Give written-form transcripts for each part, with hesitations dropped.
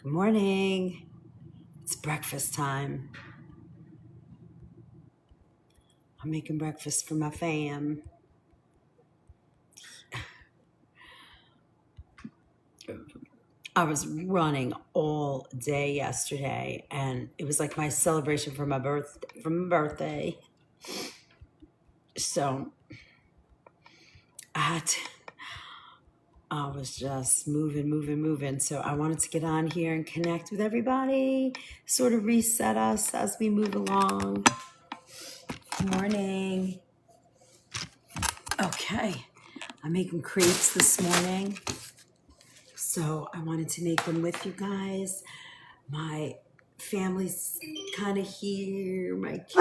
Good morning. It's breakfast time. I'm making breakfast for my fam. I was running all day yesterday, and it was like my celebration for my birthday. So I was just moving. So I wanted to get on here and connect with everybody, sort of reset us as we move along. Good morning. Okay, I'm making crepes this morning. So I wanted to make them with you guys. My family's kind of here. My kid.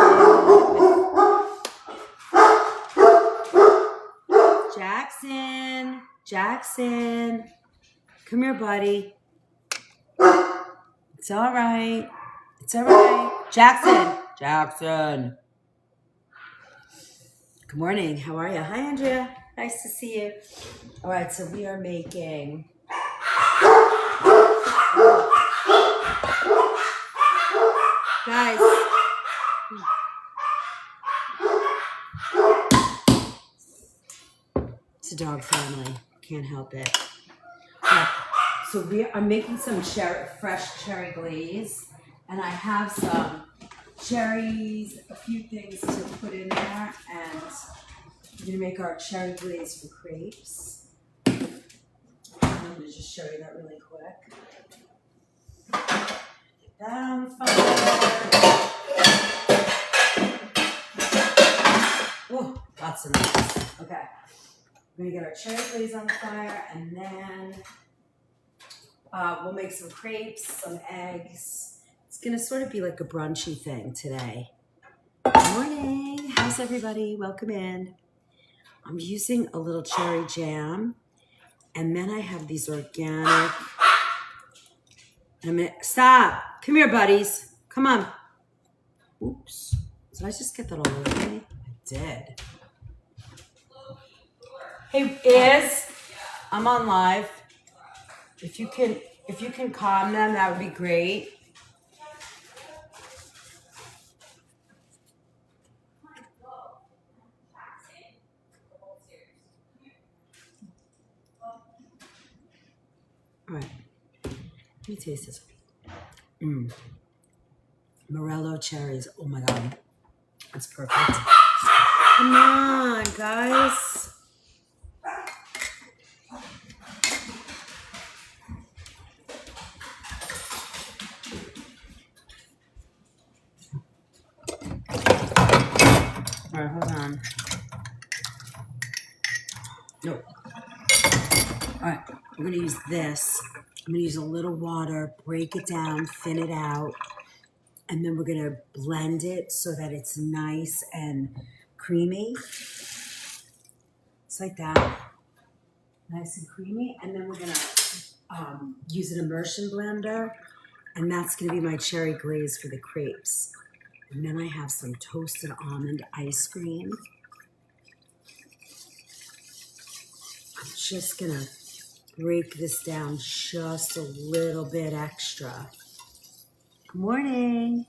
Jackson. Come here, buddy. It's all right. Jackson. Good morning. How are you? Hi, Andrea. Nice to see you. All right, so we are making... Guys. It's a dog family. Can't help it. So I'm making some fresh cherry glaze, and I have some cherries, a few things to put in there, and we're gonna make our cherry glaze for crepes. I'm gonna just show you that really quick. Get that on the fire. Oh, lots of noise. Okay. We're gonna get our cherry glaze on the fire, and then we'll make some crepes, some eggs. It's gonna sort of be like a brunchy thing today. Good morning. How's everybody? Welcome in. I'm using a little cherry jam, and then I have these organic. Stop. Come here, buddies. Come on. Oops. Did I just get that all over me? I did. Hey, I'm on live. If you can calm them, that would be great. All right. Let me taste this. Morello cherries. Oh my God. That's perfect. Come on, guys. All right, hold on. No. All right, we're going to use this. I'm going to use a little water, break it down, thin it out, and then we're going to blend it so that it's nice and creamy. It's like that. Nice and creamy. And then we're going to use an immersion blender, and that's going to be my cherry glaze for the crepes. And then I have some toasted almond ice cream. I'm just going to break this down just a little bit extra. Good morning.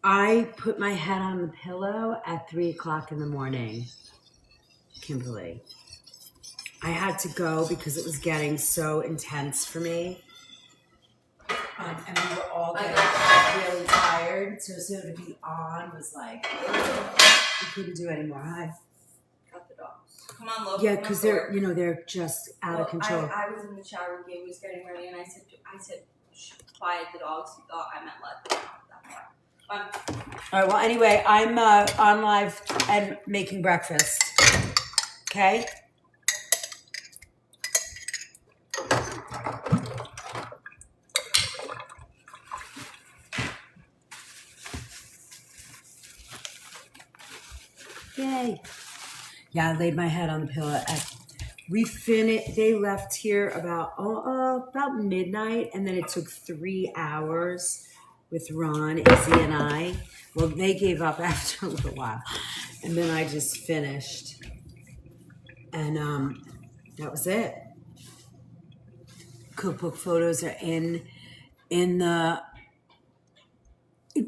I put my head on the pillow at 3 o'clock in the morning, Kimberly. I had to go because it was getting so intense for me. And we were all getting really tired. So to be on was like, we couldn't do anymore. Hi. Cut the dogs. Come on, look. Yeah, because they're just out of control. I was in the shower. Gabe was getting ready, and I said, quiet the dogs. He thought I meant let them out. All right. Well, anyway, I'm on live and making breakfast. Okay. Yay. Yeah, I laid my head on the pillow. They left here about midnight, and then it took 3 hours with Ron, Izzy, and I. Well, they gave up after a little while, and then I just finished, and that was it. cookbook photos are in the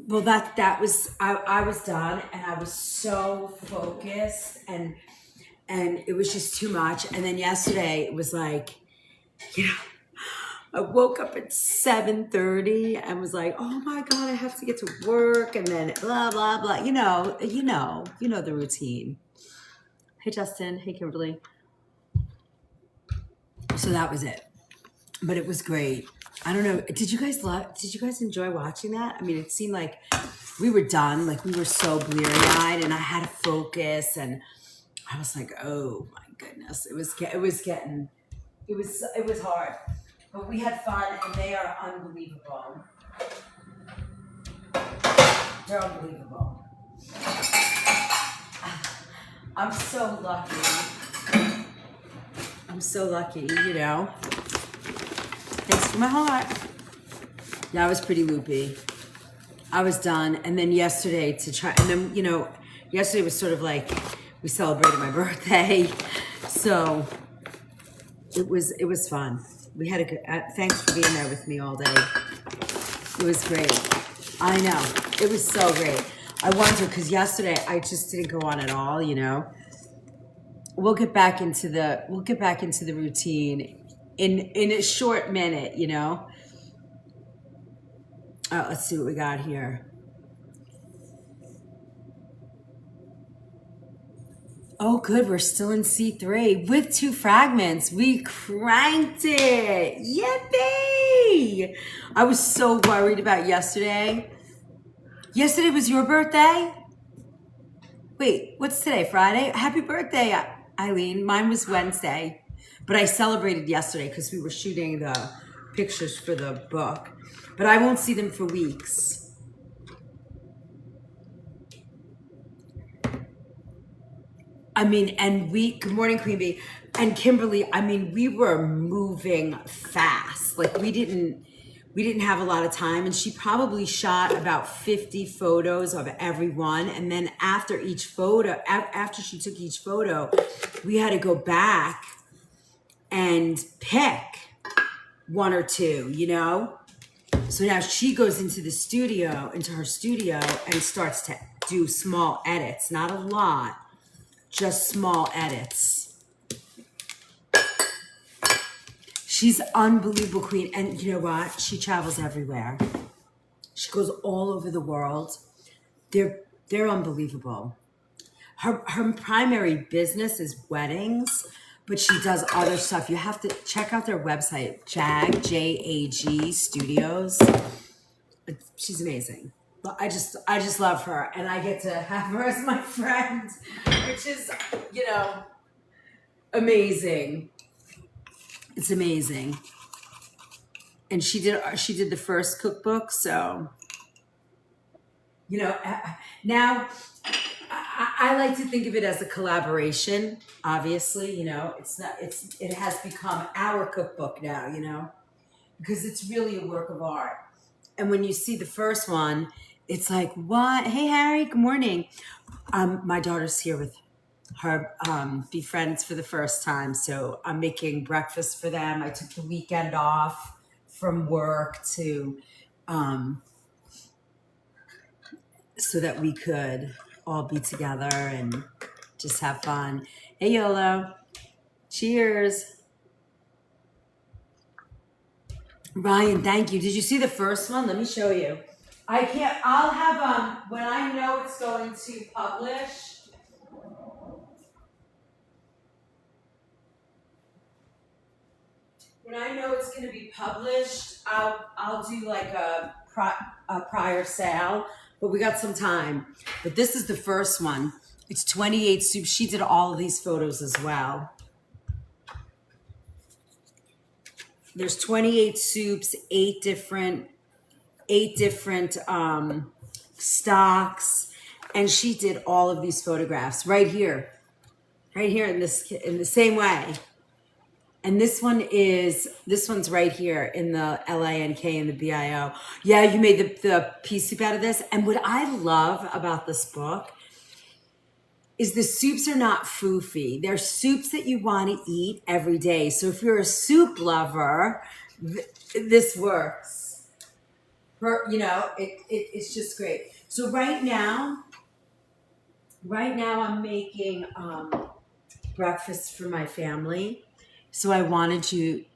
well that was I was done and I was so focused and it was just too much. And then yesterday it was like, you know, I woke up at 7:30 and was like, oh my God, I have to get to work and then blah blah blah. You know the routine. Hey Justin, hey Kimberly. So that was it. But it was great. I don't know. Did you guys enjoy watching that? I mean, it seemed like we were done. Like we were so bleary-eyed and I had to focus and I was like, oh my goodness. It was hard. But we had fun and they are unbelievable. They're unbelievable. I'm so lucky. I'm so lucky, you know. Thanks for my heart. Yeah, I was pretty loopy. I was done. And then yesterday yesterday was sort of like we celebrated my birthday. So it was fun. We had a good, thanks for being there with me all day. It was great. I know. It was so great. I wonder, because yesterday I just didn't go on at all, you know. We'll get back into the routine in a short minute, you know. Let's see what we got here. Oh, good. We're still in C3 with 2 fragments. We cranked it. Yippee! I was so worried about yesterday. Yesterday was your birthday? Wait, what's today? Friday? Happy birthday, Eileen. Mine was Wednesday. But I celebrated yesterday because we were shooting the pictures for the book. But I won't see them for weeks. I mean, good morning, Queen Bee. And Kimberly, I mean, we were moving fast. Like we didn't have a lot of time. And she probably shot about 50 photos of everyone. And then after she took each photo, we had to go back and pick 1 or 2, you know? So now she goes into her studio and starts to do small edits, not a lot. Just small edits. She's unbelievable queen. And you know what? She travels everywhere. She goes all over the world. They're unbelievable. Her primary business is weddings, but she does other stuff. You have to check out their website, JAG Studios. She's amazing. I just love her, and I get to have her as my friend, which is, you know, amazing. It's amazing. And she did the first cookbook, so you know. Now, I like to think of it as a collaboration. Obviously, you know, it has become our cookbook now, you know, because it's really a work of art. And when you see the first one, it's like, what? Hey, Harry, good morning. My daughter's here with her be friends for the first time. So I'm making breakfast for them. I took the weekend off from work to so that we could all be together and just have fun. Hey, Yolo. Cheers. Ryan, thank you. Did you see the first one? Let me show you. I'll have, when I know it's going to publish, I'll do like a prior sale, but we got some time. But this is the first one. It's 28 soups. She did all of these photos as well. There's 28 soups, 8 different stocks, and she did all of these photographs right here in the same way. And this one's right here in the LINK and the BIO. Yeah, you made the pea soup out of this. And what I love about this book is the soups are not foofy. They're soups that you want to eat every day. So if you're a soup lover, this works. It's just great. So right now I'm making breakfast for my family. So I wanted you.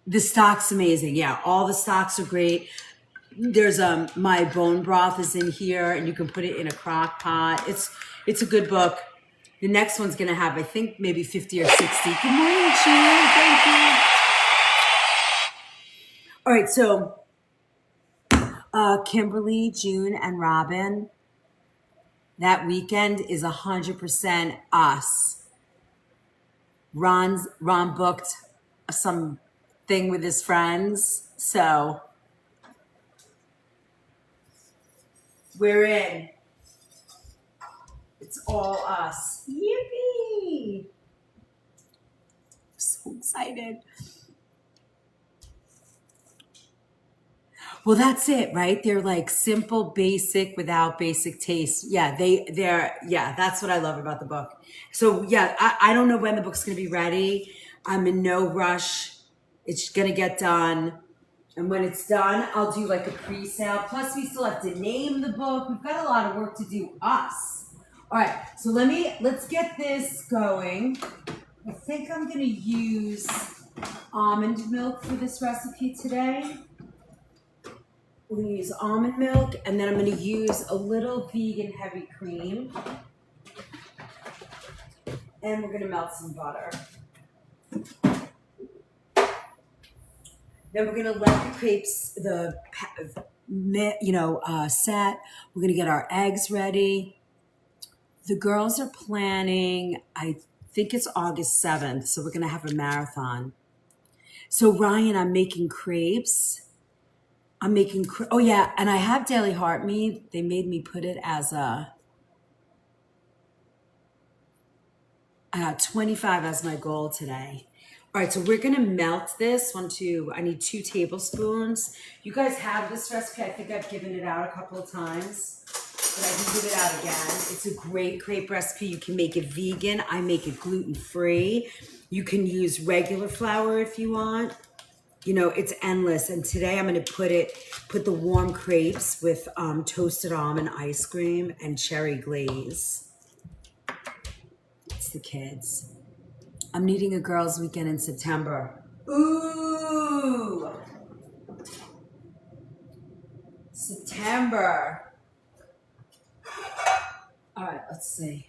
The stock's amazing. Yeah, all the stocks are great. There's my bone broth is in here, and you can put it in a crock pot. It's a good book. The next one's gonna have, I think, maybe 50 or 60. Good morning, June. Thank you. All right, so Kimberly, June, and Robin. That weekend is 100% us. Ron booked some thing with his friends, so we're in. It's all us. Yippee! So excited. Well, that's it, right? They're like simple, basic, without basic taste. Yeah, that's what I love about the book. So yeah, I don't know when the book's gonna be ready. I'm in no rush. It's gonna get done. And when it's done, I'll do like a pre-sale. Plus, we still have to name the book. We've got a lot of work to do, us. All right, so let's get this going. I think I'm gonna use almond milk for this recipe today. We're gonna use almond milk, and then I'm gonna use a little vegan heavy cream. And we're gonna melt some butter. Then we're gonna let the crepes, set. We're gonna get our eggs ready. The girls are planning, I think it's August 7th, so we're gonna have a marathon. So Ryan, I'm making crepes. Oh yeah, and I have Daily Heart Meat. They made me put it as a 25 as my goal today. All right, so we're gonna melt this. I need 2 tablespoons. You guys have this recipe. I think I've given it out a couple of times, but I can give it out again. It's a great crepe recipe. You can make it vegan. I make it gluten-free. You can use regular flour if you want. It's endless. And today I'm gonna put the warm crepes with toasted almond ice cream and cherry glaze. It's the kids. I'm needing a girls' weekend in September. Ooh! September. All right, let's see.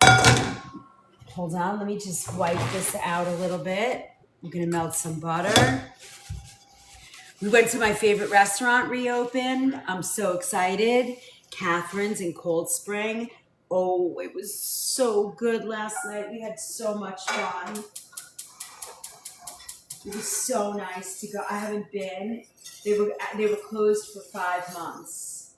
Hold on, let me just wipe this out a little bit. I'm gonna melt some butter. We went to my favorite restaurant, reopened. I'm so excited. Catherine's in Cold Spring. Oh, it was so good last night. We had so much fun. It was so nice to go. I haven't been. They were closed for 5 months.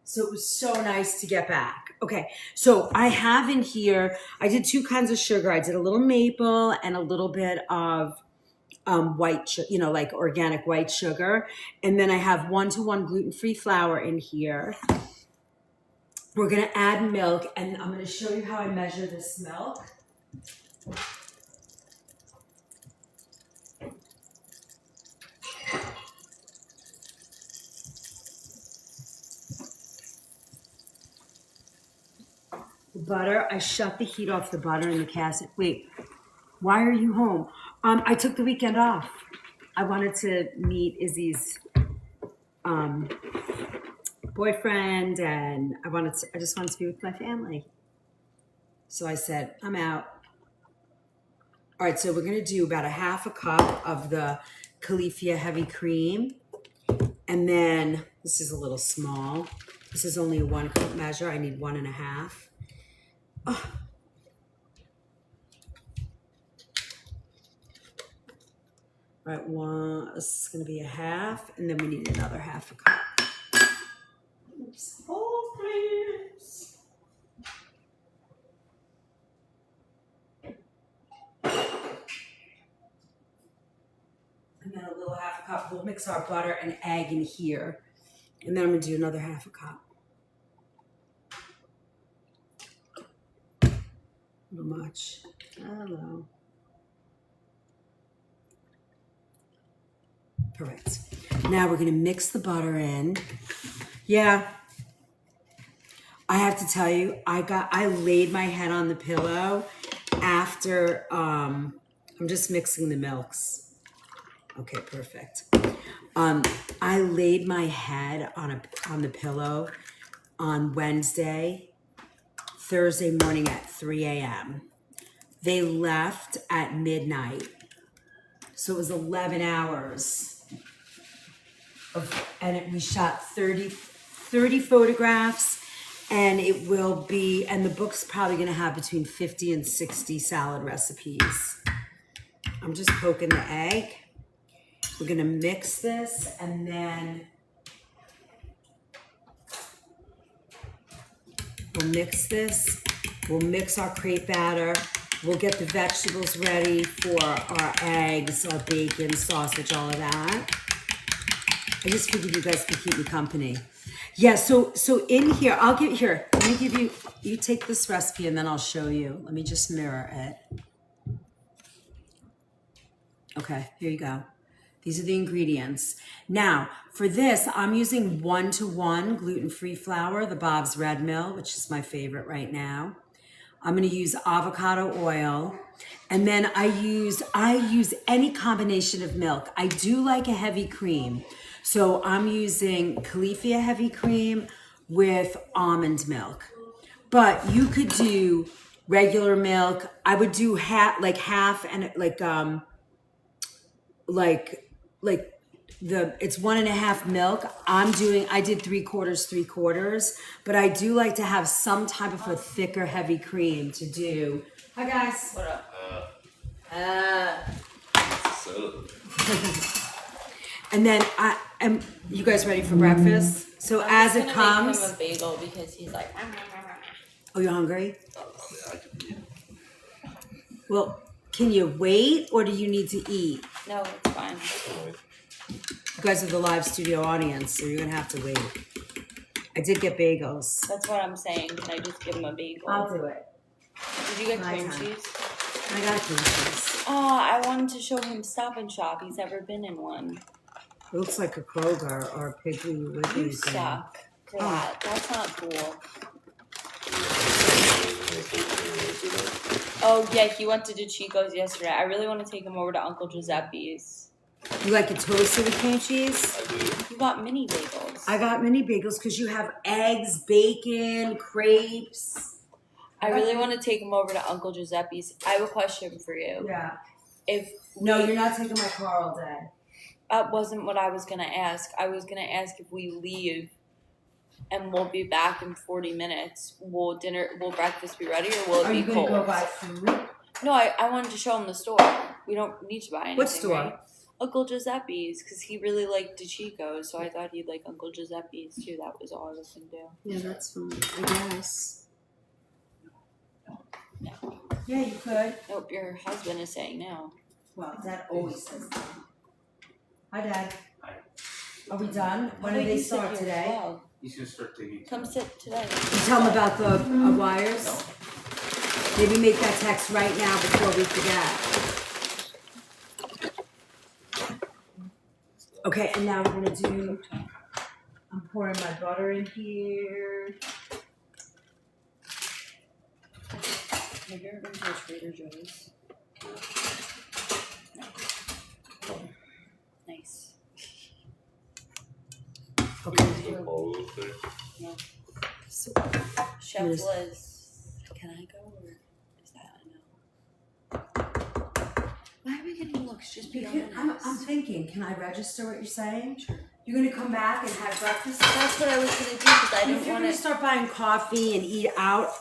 So it was so nice to get back. Okay, so I have in here, I did 2 kinds of sugar. I did a little maple and a little bit of white, like organic white sugar. And then I have 1-to-1 gluten-free flour in here. We're gonna add milk, and I'm gonna show you how I measure this milk. The butter, I shut the heat off the butter in the cast. Wait, why are you home? I took the weekend off. I wanted to meet Izzy's boyfriend, and I just wanted to be with my family. So I said, I'm out. All right, so we're gonna do about 1/2 cup of the Califia heavy cream. And then, this is a little small. This is only a 1 cup measure. I need 1 1/2. Oh. All right, this is gonna be 1/2, and then we need another 1/2 cup. Oops. Hold, please. And then a little 1/2 cup. We'll mix our butter and egg in here. And then I'm gonna do another 1/2 cup. A little much. I don't know. Perfect. Now we're gonna mix the butter in. Yeah, I have to tell you, I laid my head on the pillow after, I'm just mixing the milks. Okay, perfect. I laid my head on the pillow on Wednesday, Thursday morning at 3 a.m. They left at midnight. So it was 11 hours. We shot 30 photographs, and it will be, and the book's probably gonna have between 50 and 60 salad recipes. I'm just poking the egg. We're gonna mix this, and then we'll mix this. We'll mix our crepe batter. We'll get the vegetables ready for our eggs, our bacon, sausage, all of that. I just figured you guys could keep me company. Yeah, so in here, let me give you, you take this recipe and then I'll show you. Let me just mirror it. Okay, here you go. These are the ingredients. Now, for this, I'm using 1-to-1 gluten-free flour, the Bob's Red Mill, which is my favorite right now. I'm gonna use avocado oil, and then I use any combination of milk. I do like a heavy cream, so I'm using Califia heavy cream with almond milk. But you could do regular milk. I would do half and it's 1.5 milk. I did 3/4, but I do like to have some type of a thicker, heavy cream to do. Hi guys. What up? And then you guys ready for breakfast? So as it comes. Make him a bagel because he's like. Oh, you're hungry? Well, can you wait or do you need to eat? No, it's fine. You guys are the live studio audience, so you're gonna have to wait. I did get bagels. That's what I'm saying. Can I just give him a bagel? I'll do it. Did you get cream cheese? I got cream cheese. Oh, I wanted to show him Stop and Shop. He's never been in one. It looks like a Kroger or a Piggly Wiggly. You suck for that. That's not cool. Oh, yeah, he went to DeChico's yesterday. I really want to take him over to Uncle Giuseppe's. You like it toasted with cream cheese? You got mini bagels. I got mini bagels because you have eggs, bacon, crepes. I really want to take him over to Uncle Giuseppe's. I have a question for you. Yeah. No, you're not taking my car all day. That wasn't what I was going to ask. I was going to ask if we leave and we'll be back in 40 minutes. Will breakfast be ready or will it be cold? Are you going to go buy food? No, I wanted to show him the store. We don't need to buy anything. What store? Right? Uncle Giuseppe's, because he really liked DeChico's, so I thought he'd like Uncle Giuseppe's too. That was all I was going to do. Yeah, that's fine, I guess. No. Yeah, you could. Nope, your husband is saying no. Well, Dad always says that. Hi, Dad. Hi. Are we done? When do they start today? Well, He's gonna start taking. come sit today. You tell them about the wires? No. Maybe make that text right now before we forget. Okay, and now we're gonna do, I'm pouring my butter in here. Have you ever been to a Trader Joe's? No. Nice. Okay. No. So, Chef Yes. Liz, can I go or is that a no? Why are we getting looks? Just be I'm honest. thinking, can I register what you're saying? You're gonna come back and have breakfast? That's what I was gonna do because I If didn't you're want gonna to. start buying coffee and eat out,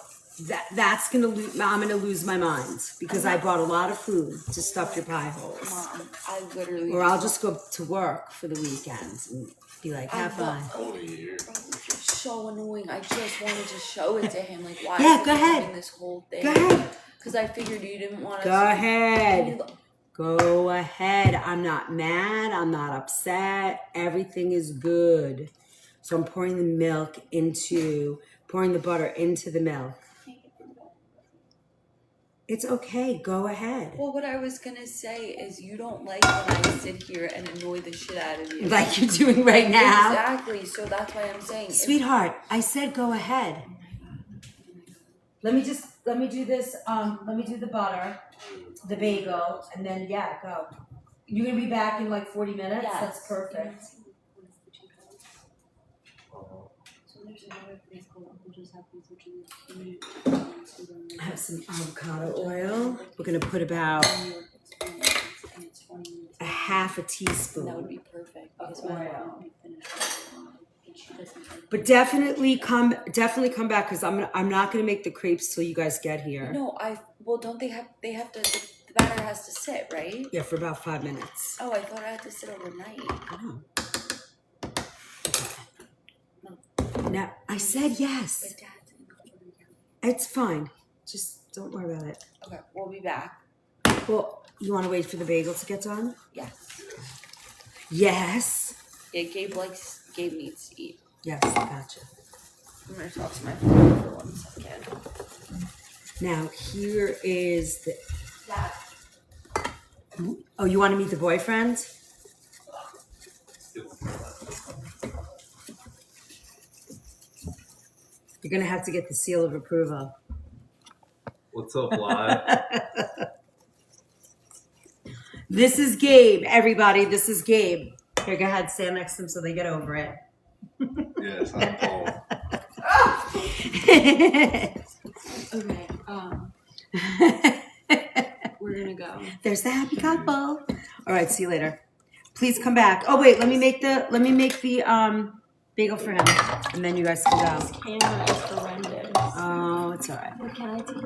that's gonna I'm gonna lose my mind because I brought a lot of food to stuff your pie holes. Mom, I literally. Or I'll just go to work for the weekends and be like, have fun. Only a year. Bro, you're so annoying. I just wanted to show it to him. Like, why? Yeah, is go he ahead. doing this whole thing? Go ahead. Because I figured you didn't want to. Go ahead. Go ahead. I'm not mad. I'm not upset. Everything is good. So I'm pouring the butter into the milk. It's okay. Go ahead. Well, what I was gonna say is you don't like when I sit here and annoy the shit out of you. Like you're doing right now. Exactly. So that's why I'm saying. Sweetheart, I said go ahead. Let me do this. Let me do the butter, the bagel, and then yeah, go. You're gonna be back in like 40 minutes? Yes. That's perfect. I have some avocado oil. We're gonna put about a half a teaspoon. That would be perfect because of my oil. mom would be finished. But definitely come back because I'm not gonna make the crepes till you guys get here. No, don't they have to the batter has to sit, right? Yeah, for about 5 minutes. Oh, I thought I had to sit overnight. No. Now I said yes. But Dad's in the corner yelling. It's fine. Just don't worry about it. Okay, we'll be back. Well, you want to wait for the bagel to get done? Yes. Yes. Yeah, Gabe needs to eat. Yes, gotcha. I'm gonna talk to my phone for 1 second. Now here is the. Dad. Oh, you want to meet the boyfriend? You're gonna have to get the seal of approval. What's up, live? This is Gabe, everybody. This is Gabe. Here, go ahead, stand next to him so they get over it. Yes, I'm Paul. Okay, we're gonna go. There's the happy couple. All right, see you later. Please come back. Oh wait, let me make the bagel for him, and then you guys can go. This camera is horrendous. Oh, it's all right. What can I take?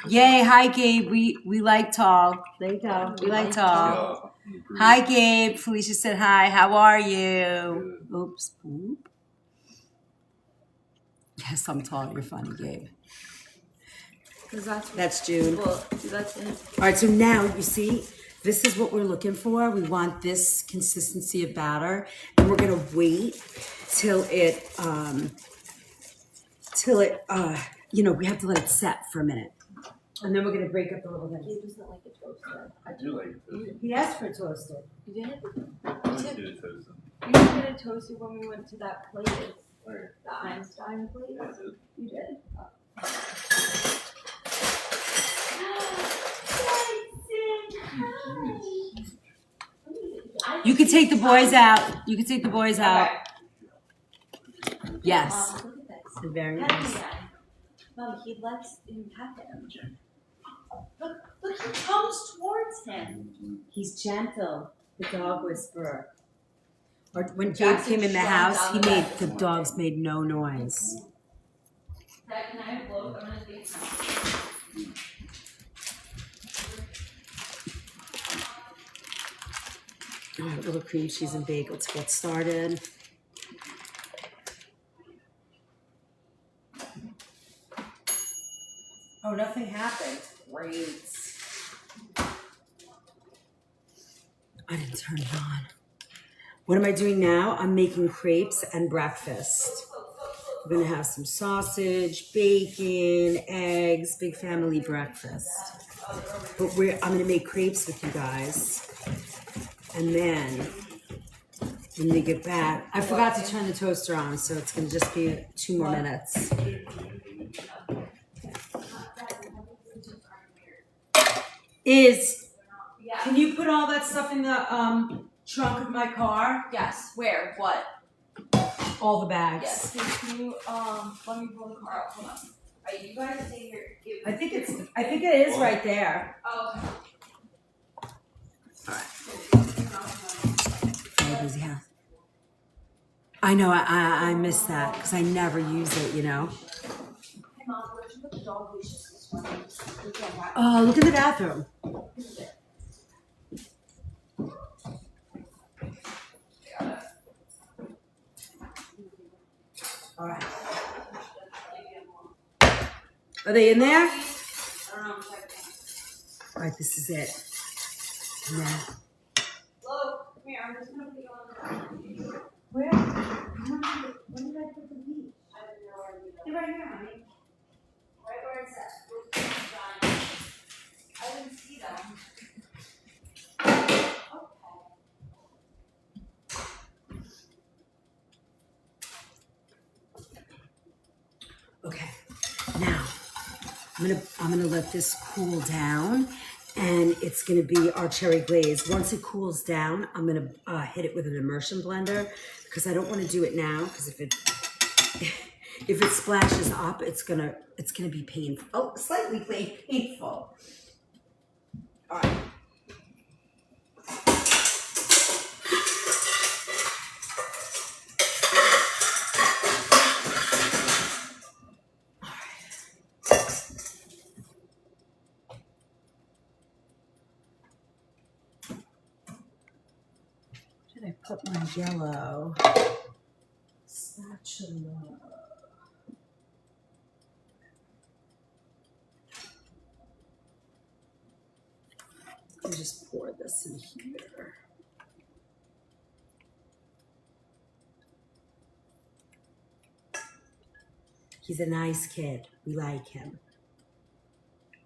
Yay! Hi, Gabe. We like tall. There you go. We like tall. Hi, Gabe. Felicia said hi. How are you? Oops. Oop. Yes, I'm tall. You're funny, Gabe. Because That's June. well, that's it. All right, so now you see, this is what we're looking for. We want this consistency of batter, and we're gonna wait till it, we have to let it set for a minute, and then we're gonna break up a little bit. He doesn't like it toasted. I do like it toasted. He asked for it toasted. You did? I like it toasted. You didn't get it toasted when we went to that place, Where? the Einstein place. Yeah, I did. You did? You can take the boys out. You can take the boys out. Yes. Look at this. Very nice. Mom, he lets him pet him. Look, he comes towards him. He's gentle. The dog whisperer. Or when Gabe came in the house, the dogs made no noise. Dad, can I have both? I'm gonna take some. All right, little cream cheese and bagel to get started. Oh, nothing happened. Great. I didn't turn it on. What am I doing now? I'm making crepes and breakfast. We're gonna have some sausage, bacon, eggs, big family breakfast. But I'm gonna make crepes with you guys. And then when we get back, I forgot to turn the toaster on, so it's gonna just be 2 more minutes. Can you put all that stuff in the trunk of my car? Yes. Where? What? All the bags. Yes. Can you let me pull the car out? Hold on. Are you guys stay here? I think it is right there. Oh. Very busy house. I know. I miss that because I never use it. You know. Hey Mom, where'd you put the dog leashes this morning? Oh, look in the bathroom. All right. Are they in there? I don't know. I'm checking. All right, this is it. Now, Look, come here. I'm just gonna put you on the. where? When did I put the meat? I have no idea. They're right here, honey. Right where it's at. I'm gonna let this cool down, and it's gonna be our cherry glaze. Once it cools down, I'm gonna hit it with an immersion blender because I don't want to do it now because if it splashes up, it's gonna be painful. Oh, slightly painful. All right. Did I put my yellow spatula? Let me just pour this in here. He's a nice kid. We like him.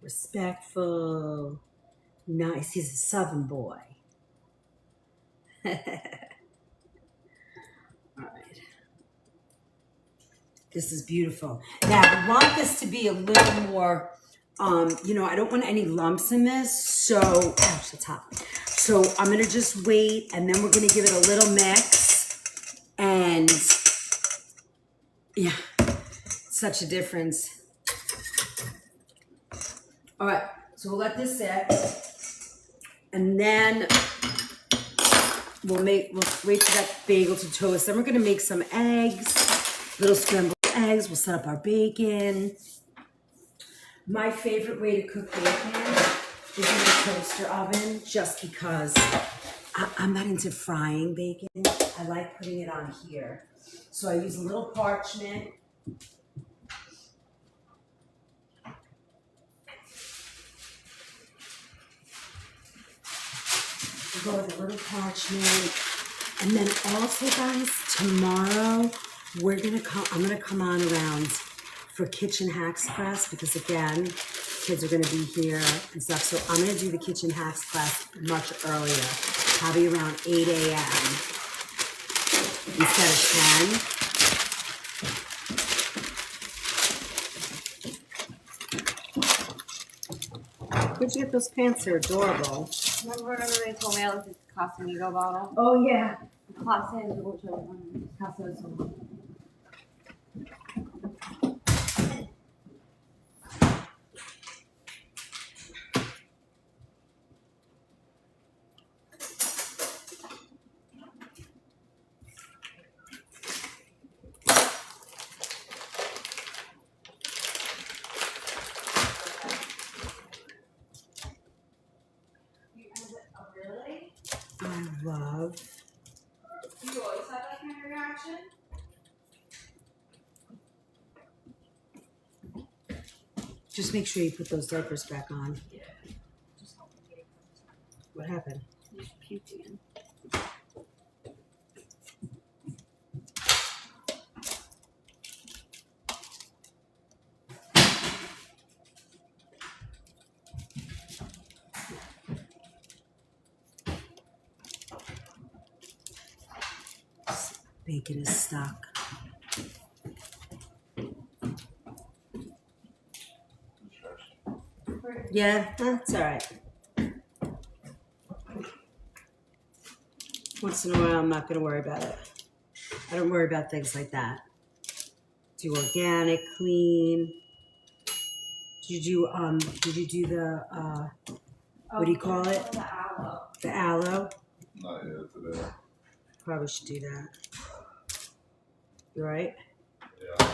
Respectful. Nice. He's a Southern boy. All right. This is beautiful. Now, I want this to be a little more, I don't want any lumps in this. So, ouch, it's hot. So I'm going to just wait, and then we're going to give it a little mix. And, yeah, such a difference. All right, so we'll let this sit. And then we'll wait for that bagel to toast. Then we're going to make some eggs, little scrambled eggs. We'll set up our bacon. My favorite way to cook bacon is in the toaster oven, just because I'm not into frying bacon. I like putting it on here. So I use a little parchment. Go with a little parchment. And then also, guys, tomorrow I'm gonna come on around for Kitchen Hacks class, because again, kids are gonna be here and stuff. So I'm gonna do the Kitchen Hacks class much earlier, probably around 8 a.m. instead of 10. Where'd you get those pants? They're adorable. Remember they told me I looked at the Casamigo bottle? Oh yeah. I love. You always have that kind of reaction? Just make sure you put those diapers back on. Yeah. What happened? Just puked again. Bacon is stuck. Yeah, that's all right. Once in a while, I'm not going to worry about it. I don't worry about things like that. Do organic, clean. Did you do the what do you call it? The aloe. The aloe? Not yet today. Probably should do that. You right? Yeah.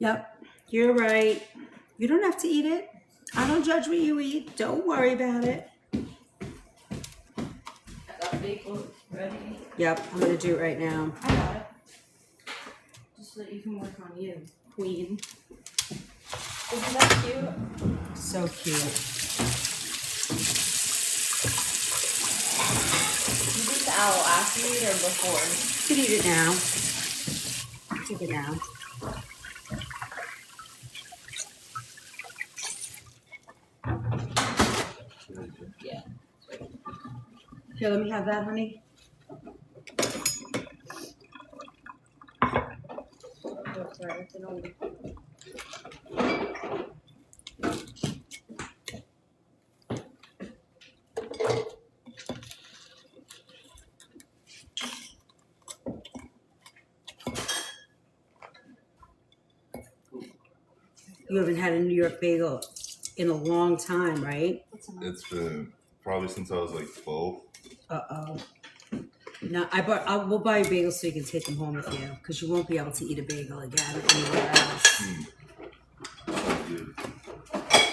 Yep, you're right. You don't have to eat it. I don't judge what you eat. Don't worry about it. I got bagel ready. Yep, I'm gonna do it right now. I got it. Just so that you can work on you, queen. Isn't that cute? So cute. You did the aloe after you eat or before? You can eat it now. Take it down. Yeah. Here, let me have that, honey. Oh, sorry, it's an old. You haven't had a New York bagel in a long time, right? It's been probably since I was like 12. Uh-oh. No, we'll buy you bagels so you can take them home with you, because you won't be able to eat a bagel again anywhere else. Good.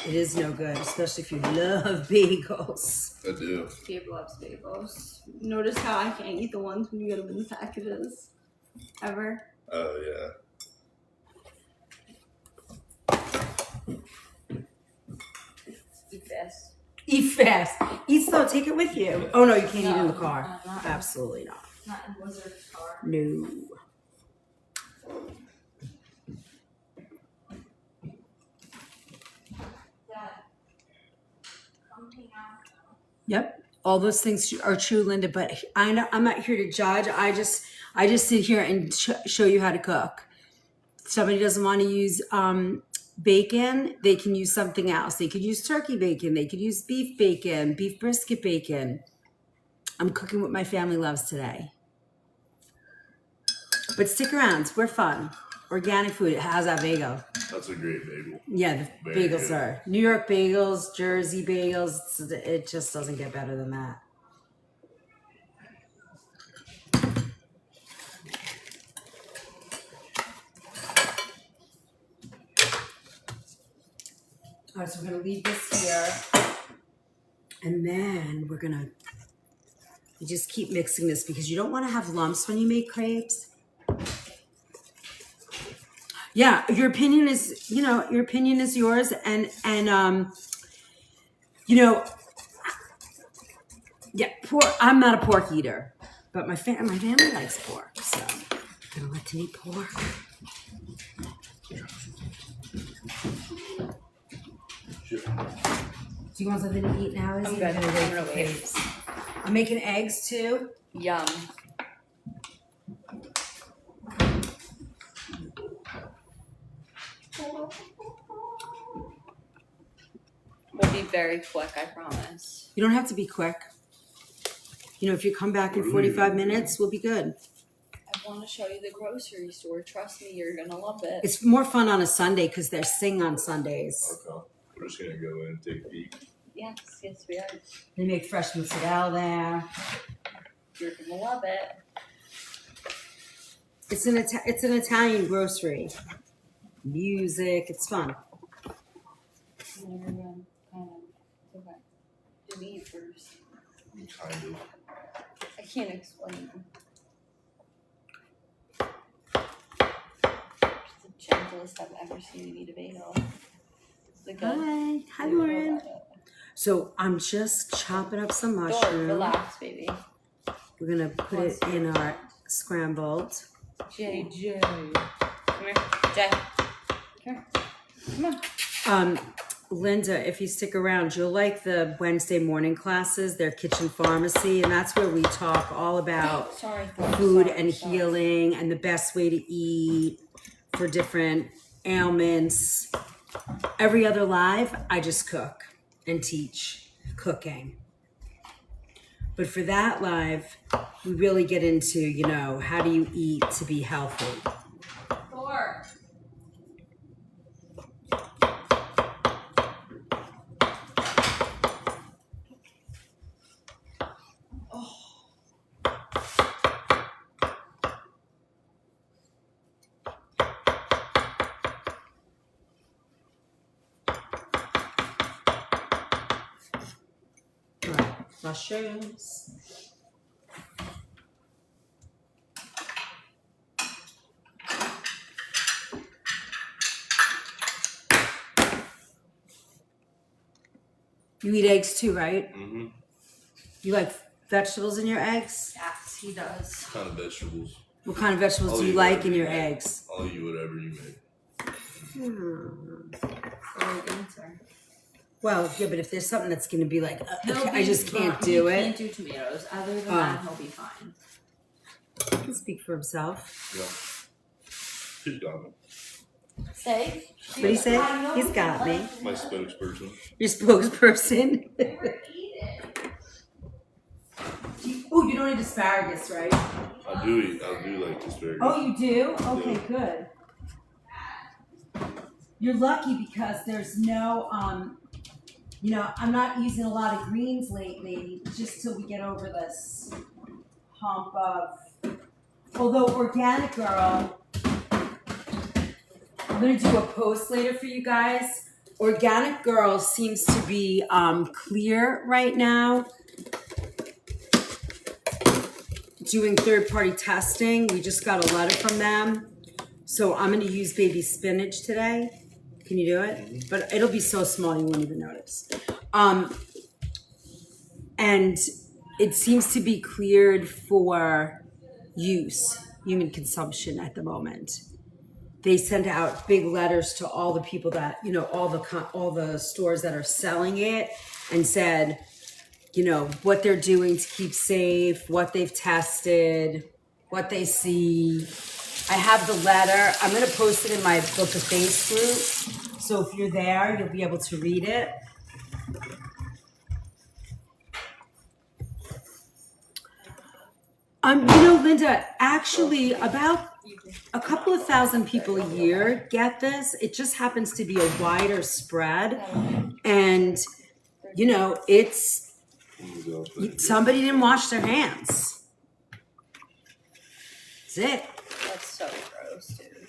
It is no good, especially if you love bagels. I do. Gabe loves bagels. Notice how I can't eat the ones when you get them in the packages. Ever. Oh, yeah. Eat fast. Eat fast. Eat slow. Take it with you. Oh, no, you can't eat in the car. Not, Absolutely not. not in Blizzard's car. No. Dad, come hang out. Yep. All those things are true, Linda, but I'm not here to judge. I just sit here and show you how to cook. If somebody doesn't want to use bacon, they can use something else. They could use turkey bacon. They could use beef bacon, beef brisket bacon. I'm cooking what my family loves today. But stick around. We're fun. Organic food. How's that bagel? That's a great bagel. Yeah, the Very bagels good. are. New York bagels, Jersey bagels. It just doesn't get better than that. All right, so we're going to leave this here. And then we're going to just keep mixing this because you don't want to have lumps when you make crepes. Yeah, your opinion is, your opinion is yours. And yeah, I'm not a pork eater, but my family likes pork. So I'm going to let them eat pork. Do you want something to eat now? I'm Izzy? good. Or gonna I'm for gonna wait. crepes? I'm making eggs too. Yum. We'll be very quick, I promise. You don't have to be quick. If you come back in 45 minutes, we'll be good. I want to show you the grocery store. Trust me, you're gonna love it. It's more fun on a Sunday because they're sing on Sundays. Okay. We're just going to go in and take a peek. Yes, we are. They make fresh mozzarella there. You're gonna love it. It's an Italian grocery. Music, it's fun. You're gonna okay. Do me first. Kind of. I can't explain. It's the gentlest I've ever seen you eat a bagel. Is it good? Hi, Lauren. So I'm just chopping up some Door, mushroom. relax, baby. We're gonna put it in our scrambled. JJ. Come here. Jay. Come here. Come on. Linda, if you stick around, you'll like the Wednesday morning classes. They're kitchen pharmacy, and that's where we talk all about Sorry. food and healing and the best way to eat for different ailments. Every other live, I just cook and teach cooking. But for that live, we really get into, how do you eat to be healthy? Door. All right, mushrooms. You eat eggs too, right? Mm-hmm. You like vegetables in your eggs? Yes, he does. Kind of vegetables. What kind of vegetables I'll do you eat like whatever in your make. eggs? I'll eat whatever you make. Right answer. Well, yeah, but if there's something that's going to be like, He'll I be just can't fine. do He it. can't do tomatoes. Other than Oh. that, he'll be fine. He can speak for himself. Yeah. He's got me. Say. What do you say? He's got me. My spokesperson. Your spokesperson. Oh, you don't eat asparagus, right? I do like asparagus. Oh, you do? Okay, good. You're lucky because there's no, I'm not using a lot of greens lately, just till we get over this hump of, although Organic Girl, I'm gonna do a post later for you guys. Organic Girl seems to be clear right now. Doing third-party testing. We just got a letter from them. So I'm gonna use baby spinach today. Can you do it? But it'll be so small you won't even notice. And it seems to be cleared for use, human consumption at the moment. They sent out big letters to all the people that, all the stores that are selling it and said, what they're doing to keep safe, what they've tested, what they see. I have the letter. I'm going to post it in my Book of Faith group. So if you're there, you'll be able to read it. Linda, actually about a couple of thousand people a year get this. It just happens to be a wider spread. And, it's somebody didn't wash their hands. That's it. That's so gross, dude.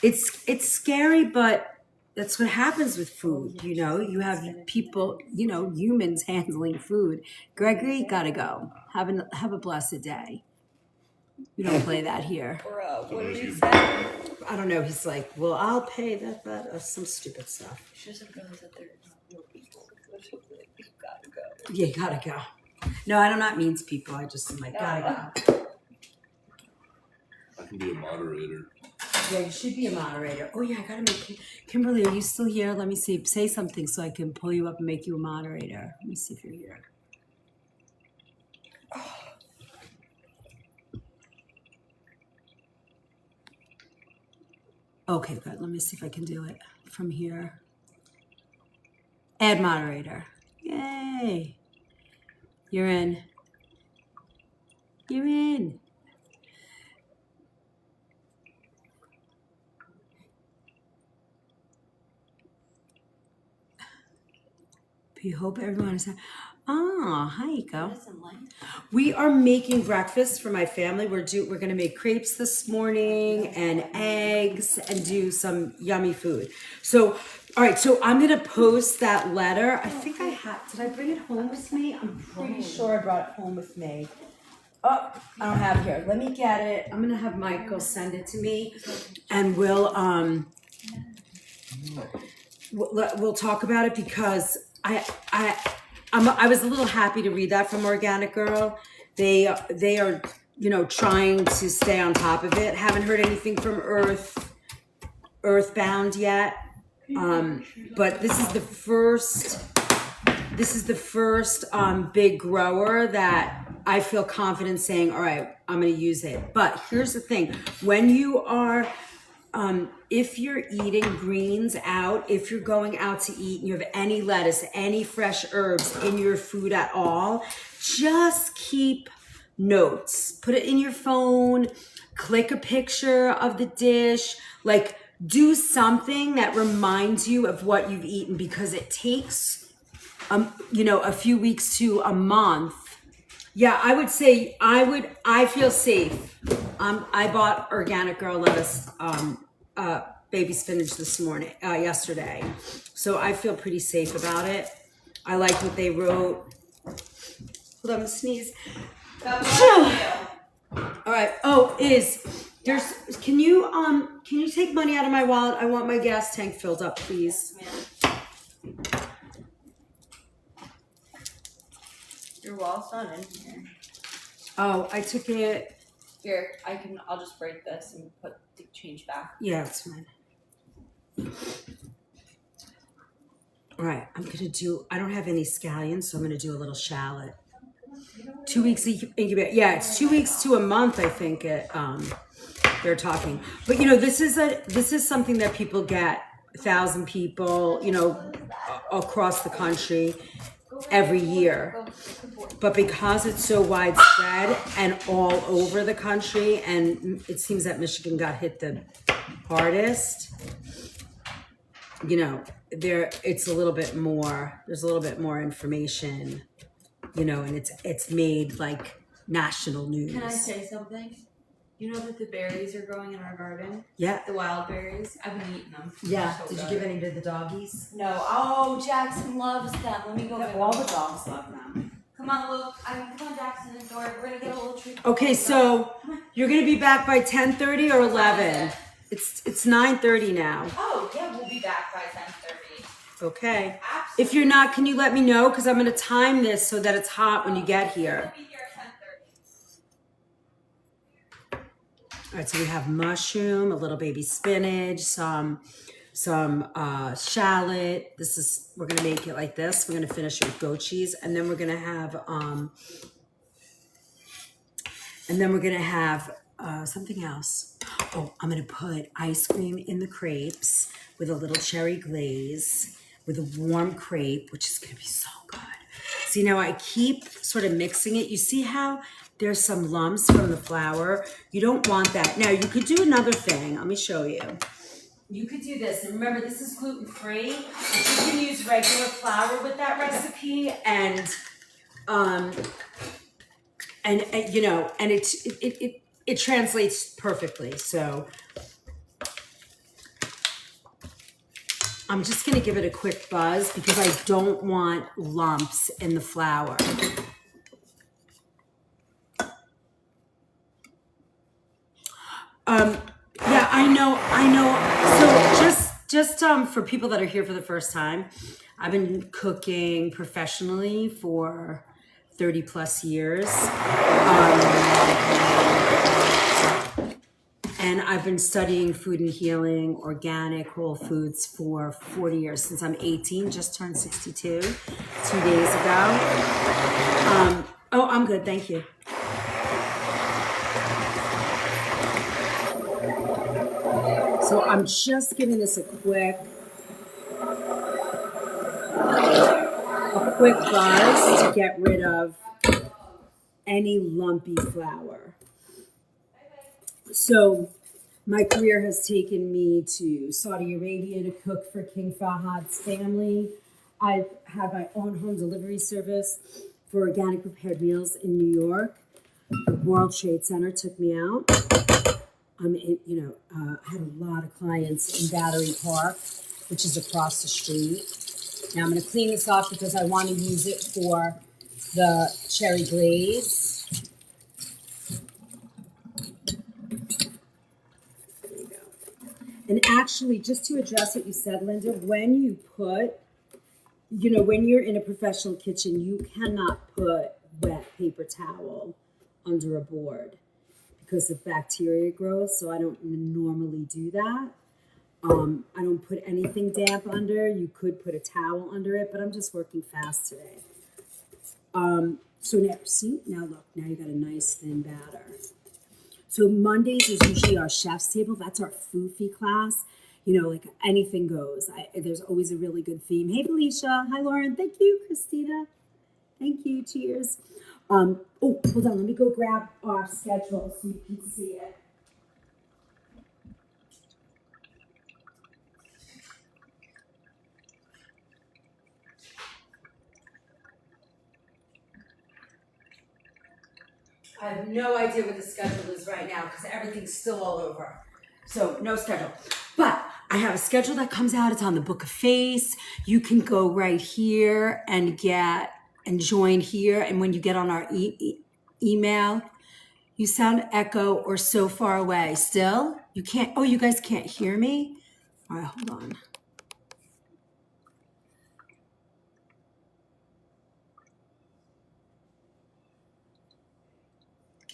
It's scary, but that's what happens with food. You have people, humans handling food. Gregory, gotta go. Have a blessed day. We don't play that here. Bro, what did he you- say? I don't know. He's like, well, I'll pay that some stupid stuff. She doesn't realize that they're not real people. She'll be like, you gotta go. Yeah, gotta go. No, I don't not mean to people. I just am like, gotta go. I can be a moderator. Yeah, you should be a moderator. Oh yeah, I gotta make Kimberly, are you still here? Let me see. Say something so I can pull you up and make you a moderator. Let me see if you're here. Okay, good. Let me see if I can do it from here. Add moderator. Yay. You're in. You're in. We hope everyone is. Hi, Iko. We are making breakfast for my family. We're gonna make crepes this morning and eggs and do some yummy food. So, all right. So I'm gonna post that letter. I think I had. Did I bring it home with me? I'm pretty sure I brought it home with me. Oh, I don't have it here. Let me get it. I'm gonna have Michael send it to me, and we'll talk about it because I was a little happy to read that from Organic Girl. They are trying to stay on top of it. Haven't heard anything from Earthbound yet. But this is the first big grower that I feel confident saying, all right, I'm going to use it. But here's the thing. When you are, if you're eating greens out, if you're going out to eat and you have any lettuce, any fresh herbs in your food at all, just keep notes. Put it in your phone, click a picture of the dish, like do something that reminds you of what you've eaten because it takes, a few weeks to a month. Yeah, I would say I feel safe. I bought Organic Girl lettuce, baby spinach yesterday. So I feel pretty safe about it. I liked what they wrote. Hold on, I'm gonna sneeze. All right. Can you take money out of my wallet? I want my gas tank filled up, please. Your wall's not in here. Oh, I took it. Here, I'll just break this and put the change back. Yeah, that's fine. All right, I don't have any scallions, so I'm gonna do a little shallot. 2 weeks incubate. Yeah, it's 2 weeks to a month, I think they're talking. But this is something that people get, 1,000 people, across the country every year. But because it's so widespread and all over the country, and it seems that Michigan got hit the hardest, it's a little bit more, there's a little bit more information, and it's made like national news. Can I say something? You know that the berries are growing in our garden? Yeah. The wild berries? I've been eating them. Yeah. So Did you good. give any to the doggies? No. Oh, Jackson loves them. Let me go get All them. the dogs love them. Come on, Luke. Come on, Jackson and Dora. We're gonna get a little treat. Okay, so you're gonna be back by 10:30 or 11? It's 9:30 now. Oh, yeah, we'll be back by 10:30. Okay. Absolutely. If you're not, can you let me know? Because I'm gonna time this so that it's hot when you get here. We'll be here at 10:30. All right, so we have mushroom, a little baby spinach, some shallot. We're gonna make it like this. We're gonna finish it with goat cheese, and then we're gonna have something else. Oh, I'm gonna put ice cream in the crepes with a little cherry glaze with a warm crepe, which is gonna be so good. See, now I keep sort of mixing it. You see how there's some lumps from the flour? You don't want that. Now, you could do another thing. Let me show you. You could do this. And remember, this is gluten-free. But you can use regular flour with that recipe. And it translates perfectly. So I'm just going to give it a quick buzz because I don't want lumps in the flour. Yeah, I know. So just for people that are here for the first time, I've been cooking professionally for 30 plus years. And I've been studying food and healing, organic, whole foods for 40 years, since I'm 18, just turned 62 2 days ago. Oh, I'm good, thank you. So I'm just giving this a quick buzz to get rid of any lumpy flour. So my career has taken me to Saudi Arabia to cook for King Fahad's family. I have my own home delivery service for organic prepared meals in New York. The World Trade Center took me out. I had a lot of clients in Battery Park, which is across the street. Now I'm going to clean this off because I want to use it for the cherry glaze. There you go. And actually, just to address what you said, Linda, when you're in a professional kitchen, you cannot put wet paper towel under a board because of bacteria growth. So I don't normally do that. I don't put anything damp under. You could put a towel under it, but I'm just working fast today. So now look, now you got a nice thin batter. So Mondays is usually our chef's table. That's our foofy class. Like anything goes. There's always a really good theme. Hey, Felicia. Hi, Lauren. Thank you, Christina. Thank you. Cheers. Oh, hold on. Let me go grab our schedule so you can see it. I have no idea what the schedule is right now because everything's still all over. So no schedule. But I have a schedule that comes out. It's on the Book of Face. You can go right here and join here. And when you get on our email, you sound echo or so far away. Still? You can't, oh, you guys can't hear me? All right, hold on.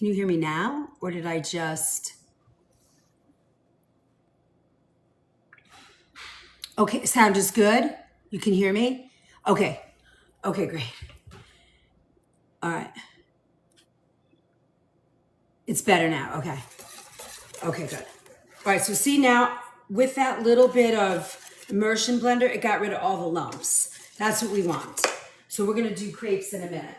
Can you hear me now? Or did I just... Okay, sound is good? You can hear me? Okay. Okay, great. All right. It's better now. Okay. Okay, good. All right, so see now, with that little bit of immersion blender, it got rid of all the lumps. That's what we want. So we're gonna do crepes in a minute.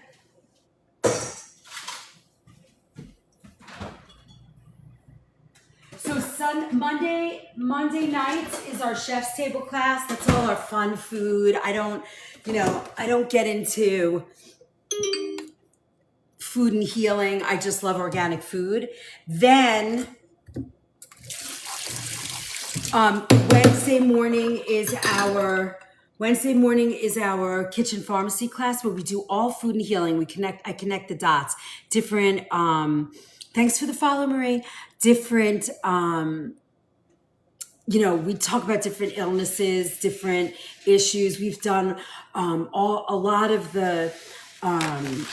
So Monday nights is our chef's table class. That's all our fun food. I don't get into food and healing. I just love organic food. Then Wednesday morning is our kitchen pharmacy class where we do all food and healing. I connect the dots. Different thanks for the follow, Marie. Different we talk about different illnesses, different issues. We've done a lot of the oh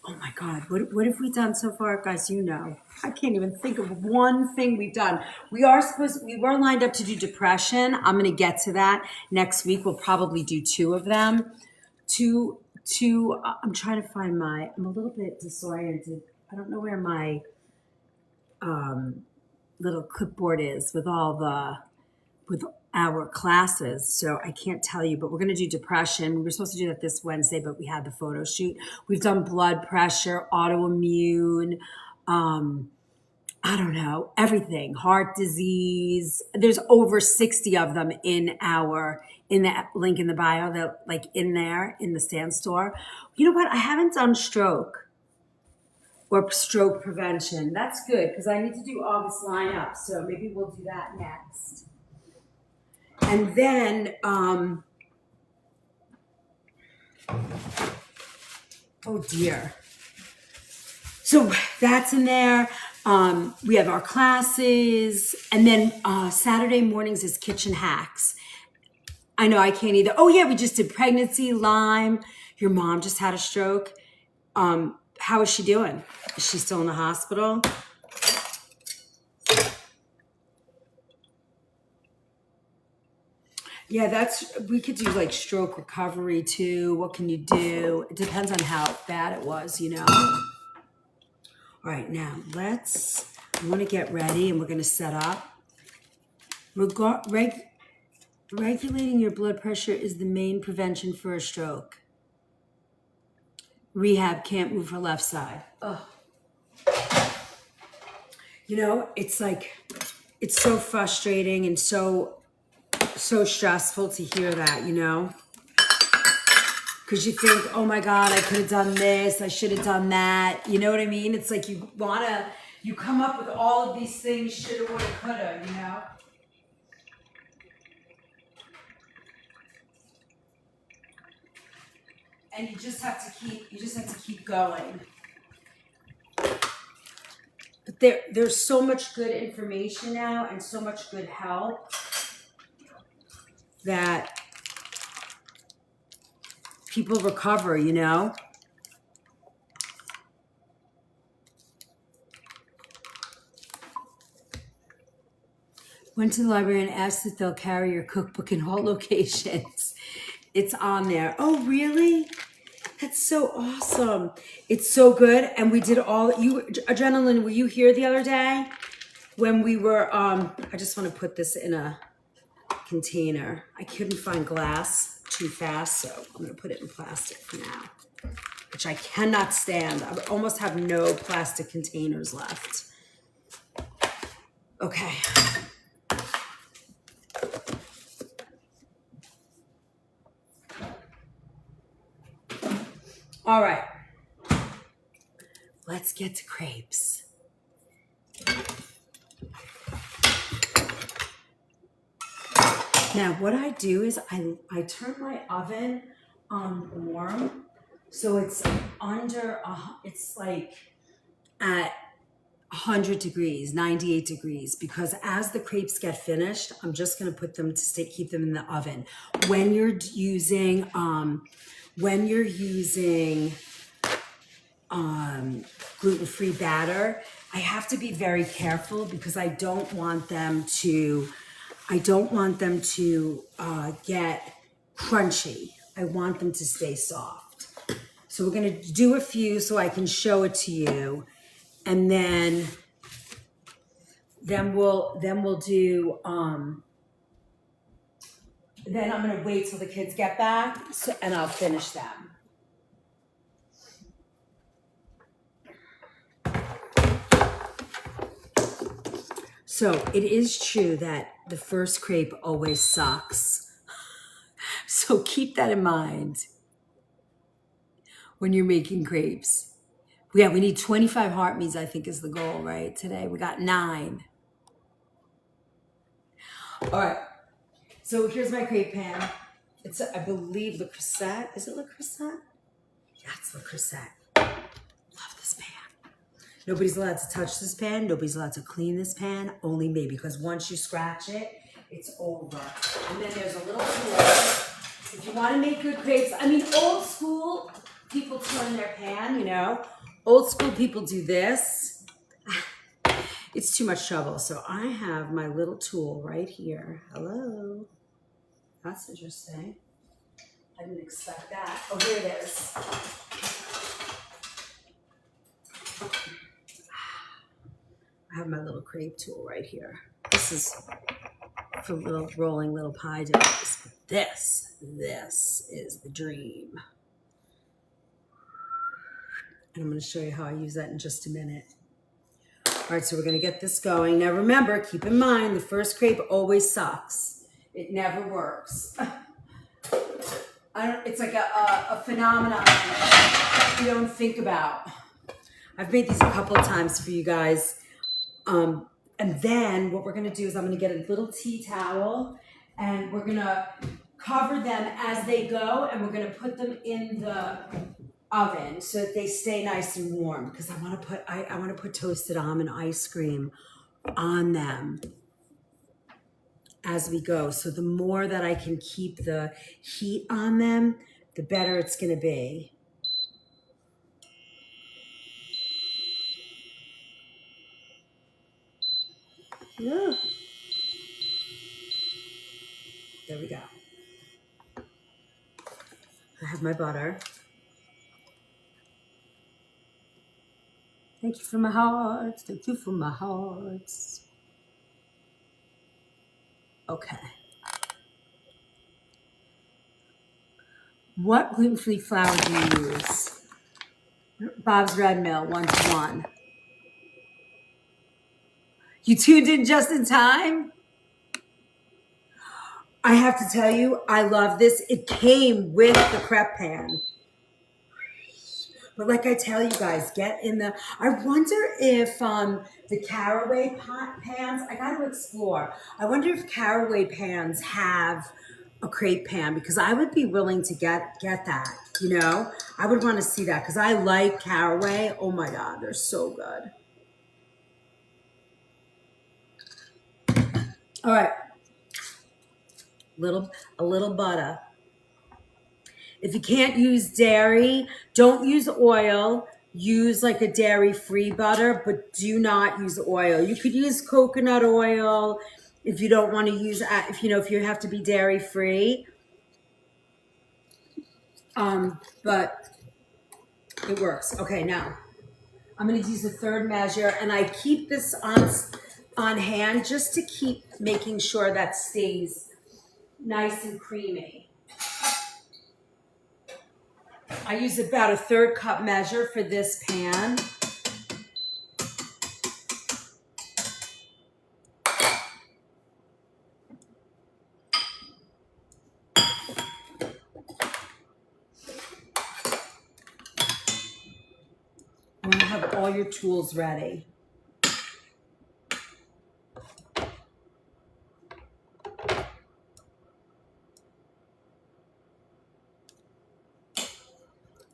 my God, what have we done so far, guys? I can't even think of one thing we've done. We were lined up to do depression. I'm going to get to that next week. We'll probably do 2 of them. I'm trying to find I'm a little bit disoriented. I don't know where my little clipboard is with our classes, so I can't tell you, but we're going to do depression. We were supposed to do that this Wednesday, but we had the photo shoot. We've done blood pressure, autoimmune, I don't know, everything, heart disease. There's over 60 of them in the link in the bio, that like in there in the stand store. You know what? I haven't done stroke or stroke prevention. That's good because I need to do August lineup, so maybe we'll do that next. And then, oh dear. So that's in there. We have our classes. And then Saturday mornings is kitchen hacks. I know I can't either. Oh yeah, we just did pregnancy, Lyme. Your mom just had a stroke. How is she doing? Is she still in the hospital? Yeah, we could do like stroke recovery too. What can you do? It depends on how bad it was, All right, now I want to get ready and we're going to set up. Regulating your blood pressure is the main prevention for a stroke. Rehab can't move her left side. Ugh. It's like, it's so frustrating and so stressful to hear that, because you think, oh my God, I could have done this, I should have done that. You know what I mean? It's like you come up with all of these things, shoulda, woulda, coulda, And you just have to keep going. But there's so much good information now and so much good help that people recover, Went to the library and asked if they'll carry your cookbook in all locations. It's on there. Oh, really? That's so awesome. It's so good. And we did Adrenaline, were you here the other day? When we were, I just want to put this in a container. I couldn't find glass too fast, so I'm going to put it in plastic for now, which I cannot stand. I almost have no plastic containers left. Okay. All right. Let's get to crepes. Now, what I do is I turn my oven on warm, so it's it's like at 100 degrees, 98 degrees, because as the crepes get finished, I'm just going to put them to keep them in the oven. When you're using gluten-free batter. I have to be very careful because I don't want them to get crunchy. I want them to stay soft. So we're gonna do a few so I can show it to you, and then we'll do. Then I'm gonna wait till the kids get back, and I'll finish them. So it is true that the first crepe always sucks. So keep that in mind when you're making crepes. Yeah, we need 25 heart meats, I think is the goal, right? Today we got 9. All right, so here's my crepe pan. It's, I believe, Le Creuset. Is it Le Creuset? Yeah, it's Le Creuset. Love this pan. Nobody's allowed to touch this pan. Nobody's allowed to clean this pan. Only me, because once you scratch it, it's over. And then there's a little tool. If you want to make good crepes, I mean, old school people turn their pan, you know. Old school people do this. It's too much trouble. So I have my little tool right here. Hello. That's interesting. I didn't expect that. Oh, here it is. I have my little crepe tool right here. This is for little rolling little pie doughs. This is the dream. And I'm going to show you how I use that in just a minute. All right, so we're going to get this going. Now remember, keep in mind, the first crepe always sucks. It never works. It's like a phenomenon you don't think about. I've made these a couple of times for you guys. And then what we're going to do is I'm going to get a little tea towel and we're going to cover them as they go, and we're going to put them in the oven so that they stay nice and warm, because I want to put toasted almond ice cream on them as we go. So the more that I can keep the heat on them, the better it's going to be. Yeah. There we go. I have my butter. Thank you for my hearts. Thank you for my hearts. Okay. What gluten-free flour do you use? Bob's Red Mill, 1-to-1. You tuned in just in time? I have to tell you, I love this. It came with the crepe pan. But like I tell you guys, get in the... I wonder if the Caraway pans... I got to explore. I wonder if Caraway pans have a crepe pan, because I would be willing to get that, you know? I would want to see that, because I like Caraway. Oh my God, they're so good. All right. A little butter. If you can't use dairy, don't use oil. Use like a dairy-free butter, but do not use oil. You could use coconut oil if you don't want to use, if you have to be dairy-free. But it works. Okay, now I'm going to use a third measure, and I keep this on hand just to keep making sure that stays nice and creamy. I use about a 1/3 cup measure for this pan. You want to have all your tools ready.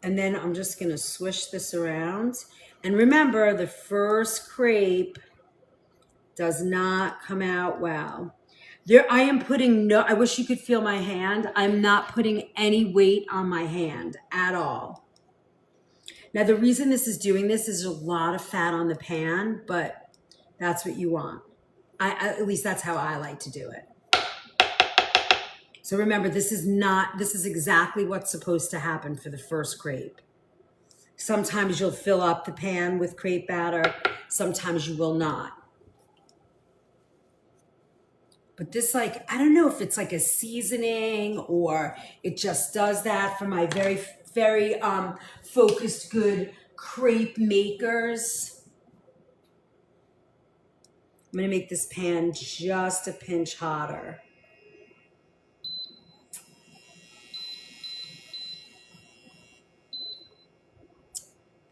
And then I'm just going to swish this around. And remember, the first crepe does not come out well. I am putting I wish you could feel my hand. I'm not putting any weight on my hand at all. Now the reason this is doing this is a lot of fat on the pan, but that's what you want. At least that's how I like to do it. So remember, this is exactly what's supposed to happen for the first crepe. Sometimes you'll fill up the pan with crepe batter, sometimes you will not. But this, like, I don't know if it's like a seasoning or it just does that for my very, very focused, good crepe makers. I'm gonna make this pan just a pinch hotter.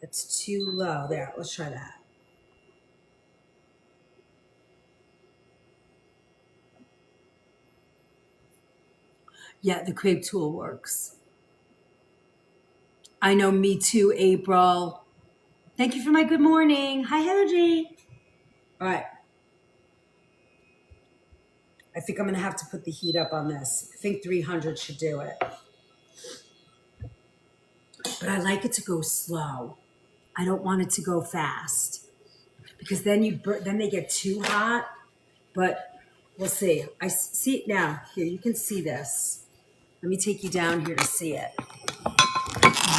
That's too low. There, let's try that. Yeah, the crepe tool works. I know, me too, April. Thank you for my good morning. Hi, Energy. All right. I think I'm going to have to put the heat up on this. I think 300 should do it. But I like it to go slow. I don't want it to go fast because then they get too hot. But we'll see. I see it now. Here, you can see this. Let me take you down here to see it.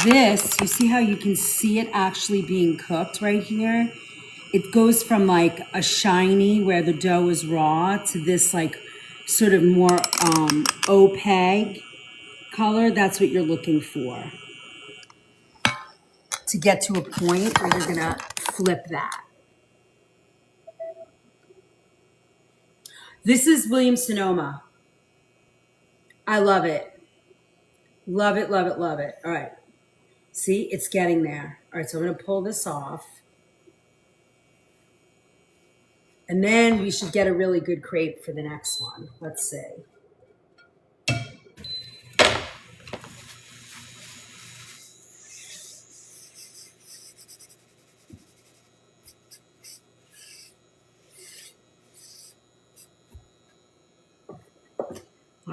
This, you see how you can see it actually being cooked right here? It goes from like a shiny where the dough is raw to this like sort of more opaque color. That's what you're looking for. To get to a point where you're gonna flip that. This is Williams Sonoma. I love it. Love it, love it, love it. All right. See, it's getting there. All right, so I'm going to pull this off. And then we should get a really good crepe for the next one. Let's see.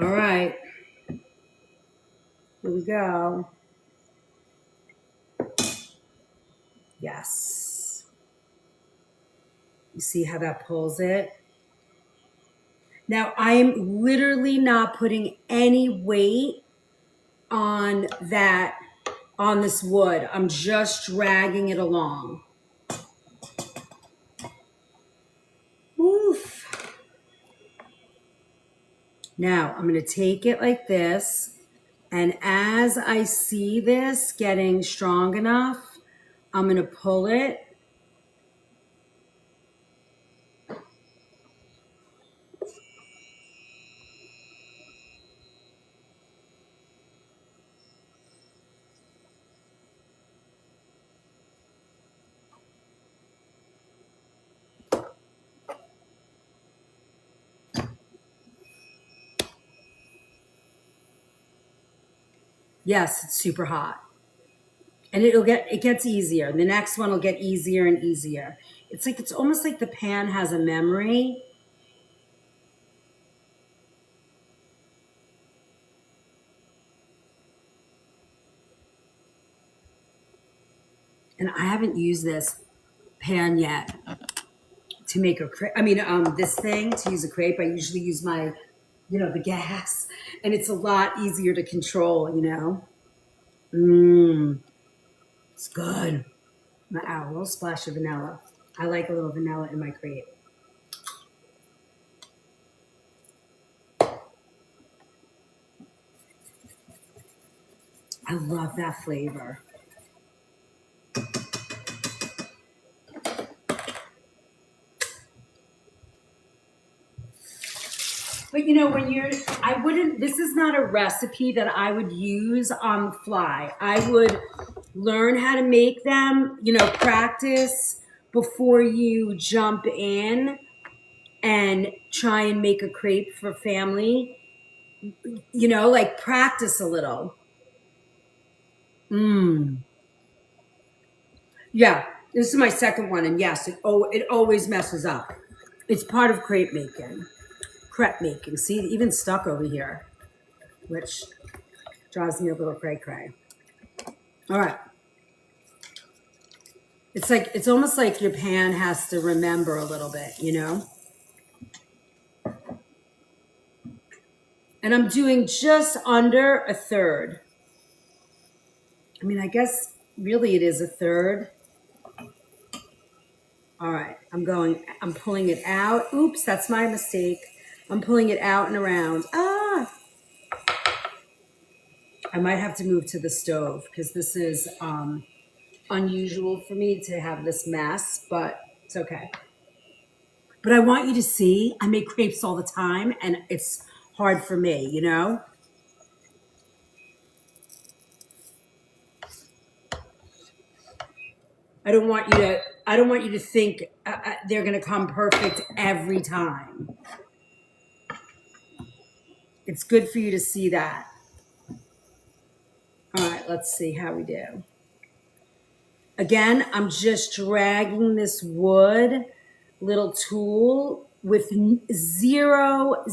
All right. Here we go. Yes. You see how that pulls it? Now, I am literally not putting any weight on this wood. I'm just dragging it along. Oof. Now, I'm going to take it like this. And as I see this getting strong enough, I'm going to pull it. Yes, it's super hot. And it gets easier. The next one will get easier and easier. It's almost like the pan has a memory. And I haven't used this pan yet to make a crepe. I mean, this thing to use a crepe. I usually use my, the gas, and it's a lot easier to control. It's good. A little splash of vanilla. I like a little vanilla in my crepe. I love that flavor. But this is not a recipe that I would use on the fly. I would learn how to make them, practice before you jump in and try and make a crepe for family. Like practice a little. Yeah, this is my second one, and yes, it always messes up. It's part of crepe making. See, it even stuck over here, which drives me a little cray-cray. All right. it's almost like your pan has to remember a little bit, you know? And I'm doing just under a third. I mean, I guess really it is a third. All right, I'm pulling it out. Oops, that's my mistake. I'm pulling it out and around. Ah! I might have to move to the stove because this is unusual for me to have this mess, but it's okay. But I want you to see, I make crepes all the time and it's hard for me, you know? I don't want you to think they're going to come perfect every time. It's good for you to see that. All right, let's see how we do. Again, I'm just dragging this wood little tool with zero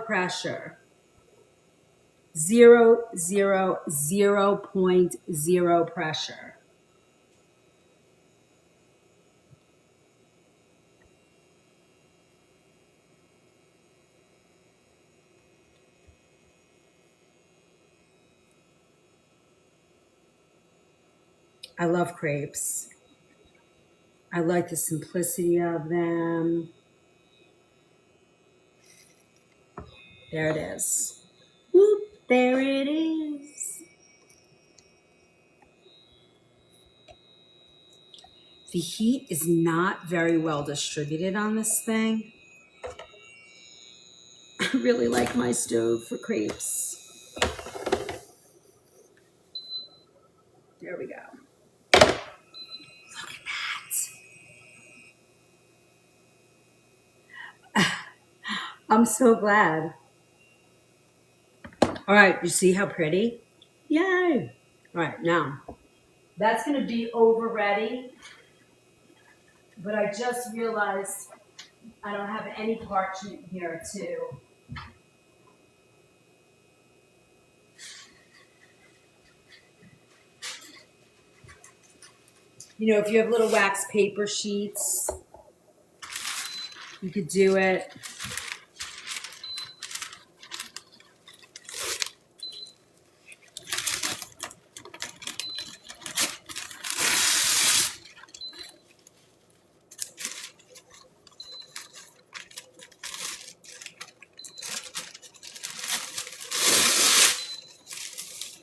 pressure. 0.0 pressure. I love crepes. I like the simplicity of them. There it is. Whoop, there it is. The heat is not very well distributed on this thing. I really like my stove for crepes. There we go. Look at that. I'm so glad. All right, you see how pretty? Yay. All right, now, that's going to be over ready. But I just realized I don't have any parchment here, too. You know, if you have little wax paper sheets, you could do it.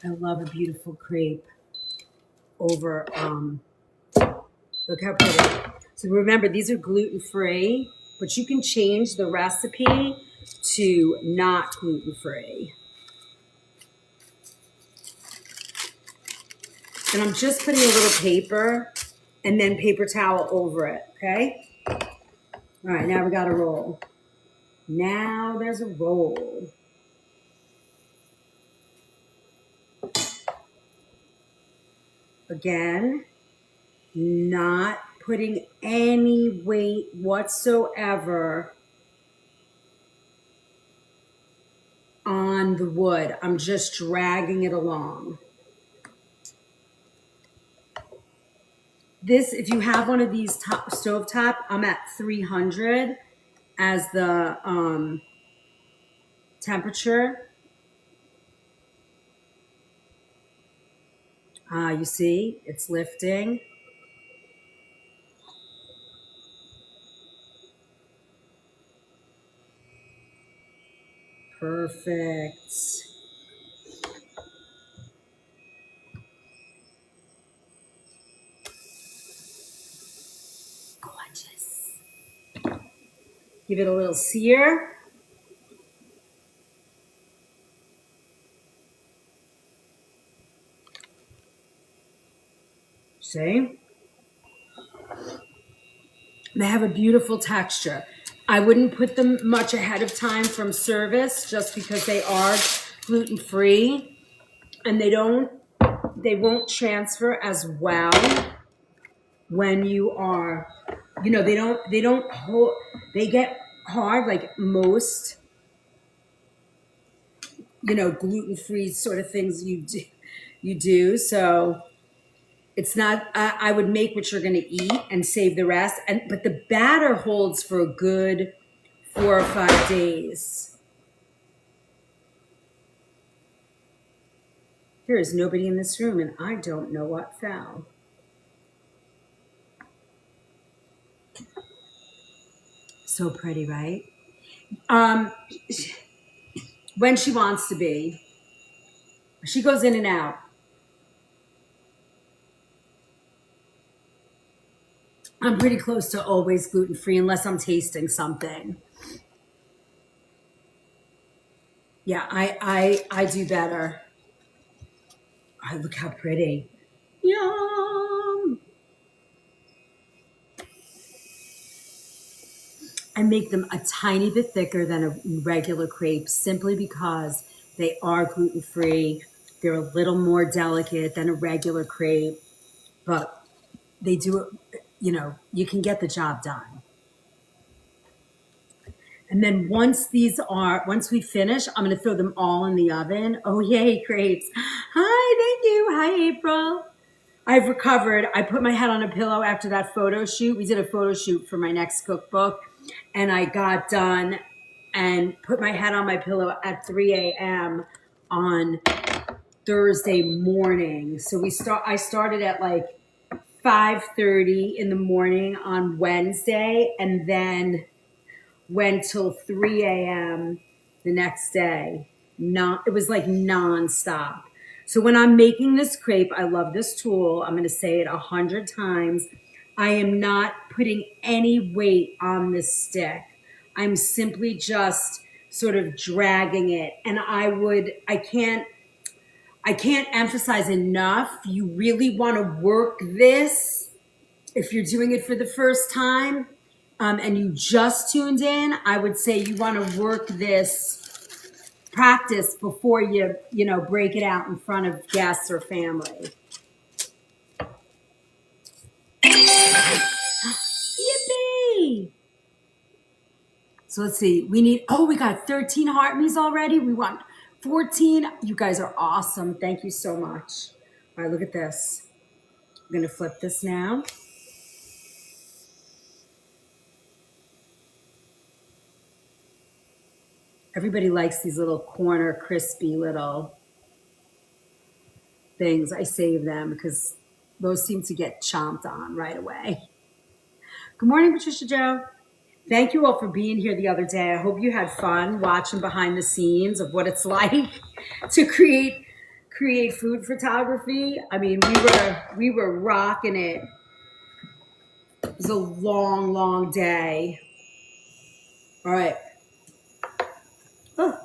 I love a beautiful crepe over, look how pretty. So remember, these are gluten-free, but you can change the recipe to not gluten-free. And I'm just putting a little paper and then paper towel over it, okay? All right, now we got a roll. Now there's a roll. Again, not putting any weight whatsoever on the wood. I'm just dragging it along. This, if you have one of these stovetop, I'm at 300 as the temperature. You see, it's lifting. Perfect. Gorgeous. Give it a little sear. See? They have a beautiful texture. I wouldn't put them much ahead of time from service just because they are gluten-free and they won't transfer as well when you are, you know, they get hard like most, you know, gluten-free sort of things you do. So It's not, I would make what you're going to eat and save the rest. But the batter holds for a good 4 or 5 days. There is nobody in this room, and I don't know what fell. So pretty, right? When she wants to be. She goes in and out. I'm pretty close to always gluten-free unless I'm tasting something. Yeah, I do better. Oh, look how pretty. Yum. I make them a tiny bit thicker than a regular crepe simply because they are gluten-free. They're a little more delicate than a regular crepe, but they do it, you can get the job done. And then once we finish, I'm going to throw them all in the oven. Oh, yay, crepes. Hi, thank you. Hi, April. I've recovered. I put my head on a pillow after that photo shoot. We did a photo shoot for my next cookbook, and I got done and put my head on my pillow at 3 a.m. on Thursday morning. So I started at like 5:30 in the morning on Wednesday, and then went till 3 a.m. the next day. It was like nonstop. So when I'm making this crepe, I love this tool. I'm going to say it 100 times. I am not putting any weight on this stick. I'm simply just sort of dragging it. And I can't emphasize enough. You really want to work this if you're doing it for the first time. And you just tuned in, I would say you want to work this practice before you break it out in front of guests or family. Yippee! So let's see. We got 13 heart me's already. We want 14. You guys are awesome. Thank you so much. All right, look at this. I'm going to flip this now. Everybody likes these little corner crispy little things. I save them because those seem to get chomped on right away. Good morning, Patricia Joe. Thank you all for being here the other day. I hope you had fun watching behind the scenes of what it's like to create food photography. I mean, we were rocking it. It was a long, long day. All right. Oh.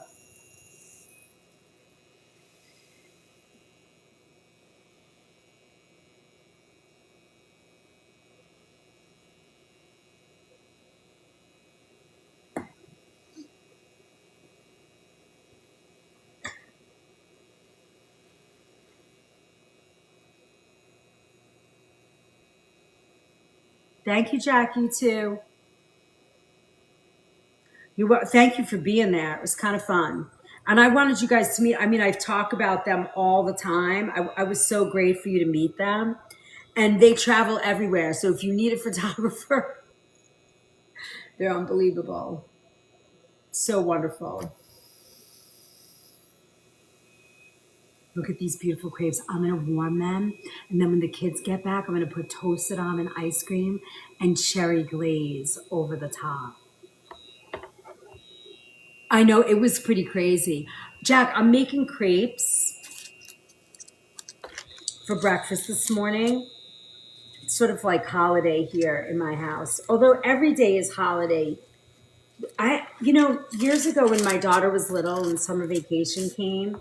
Thank you, Jackie, too. Thank you for being there. It was kind of fun. And I wanted you guys to meet. I mean, I talk about them all the time. I was so great for you to meet them. And they travel everywhere. So if you need a photographer, they're unbelievable. So wonderful. Look at these beautiful crepes. I'm going to warm them. And then when the kids get back, I'm going to put toasted almond ice cream and cherry glaze over the top. I know, it was pretty crazy. Jack, I'm making crepes for breakfast this morning. It's sort of like holiday here in my house. Although every day is holiday. Years ago when my daughter was little and summer vacation came,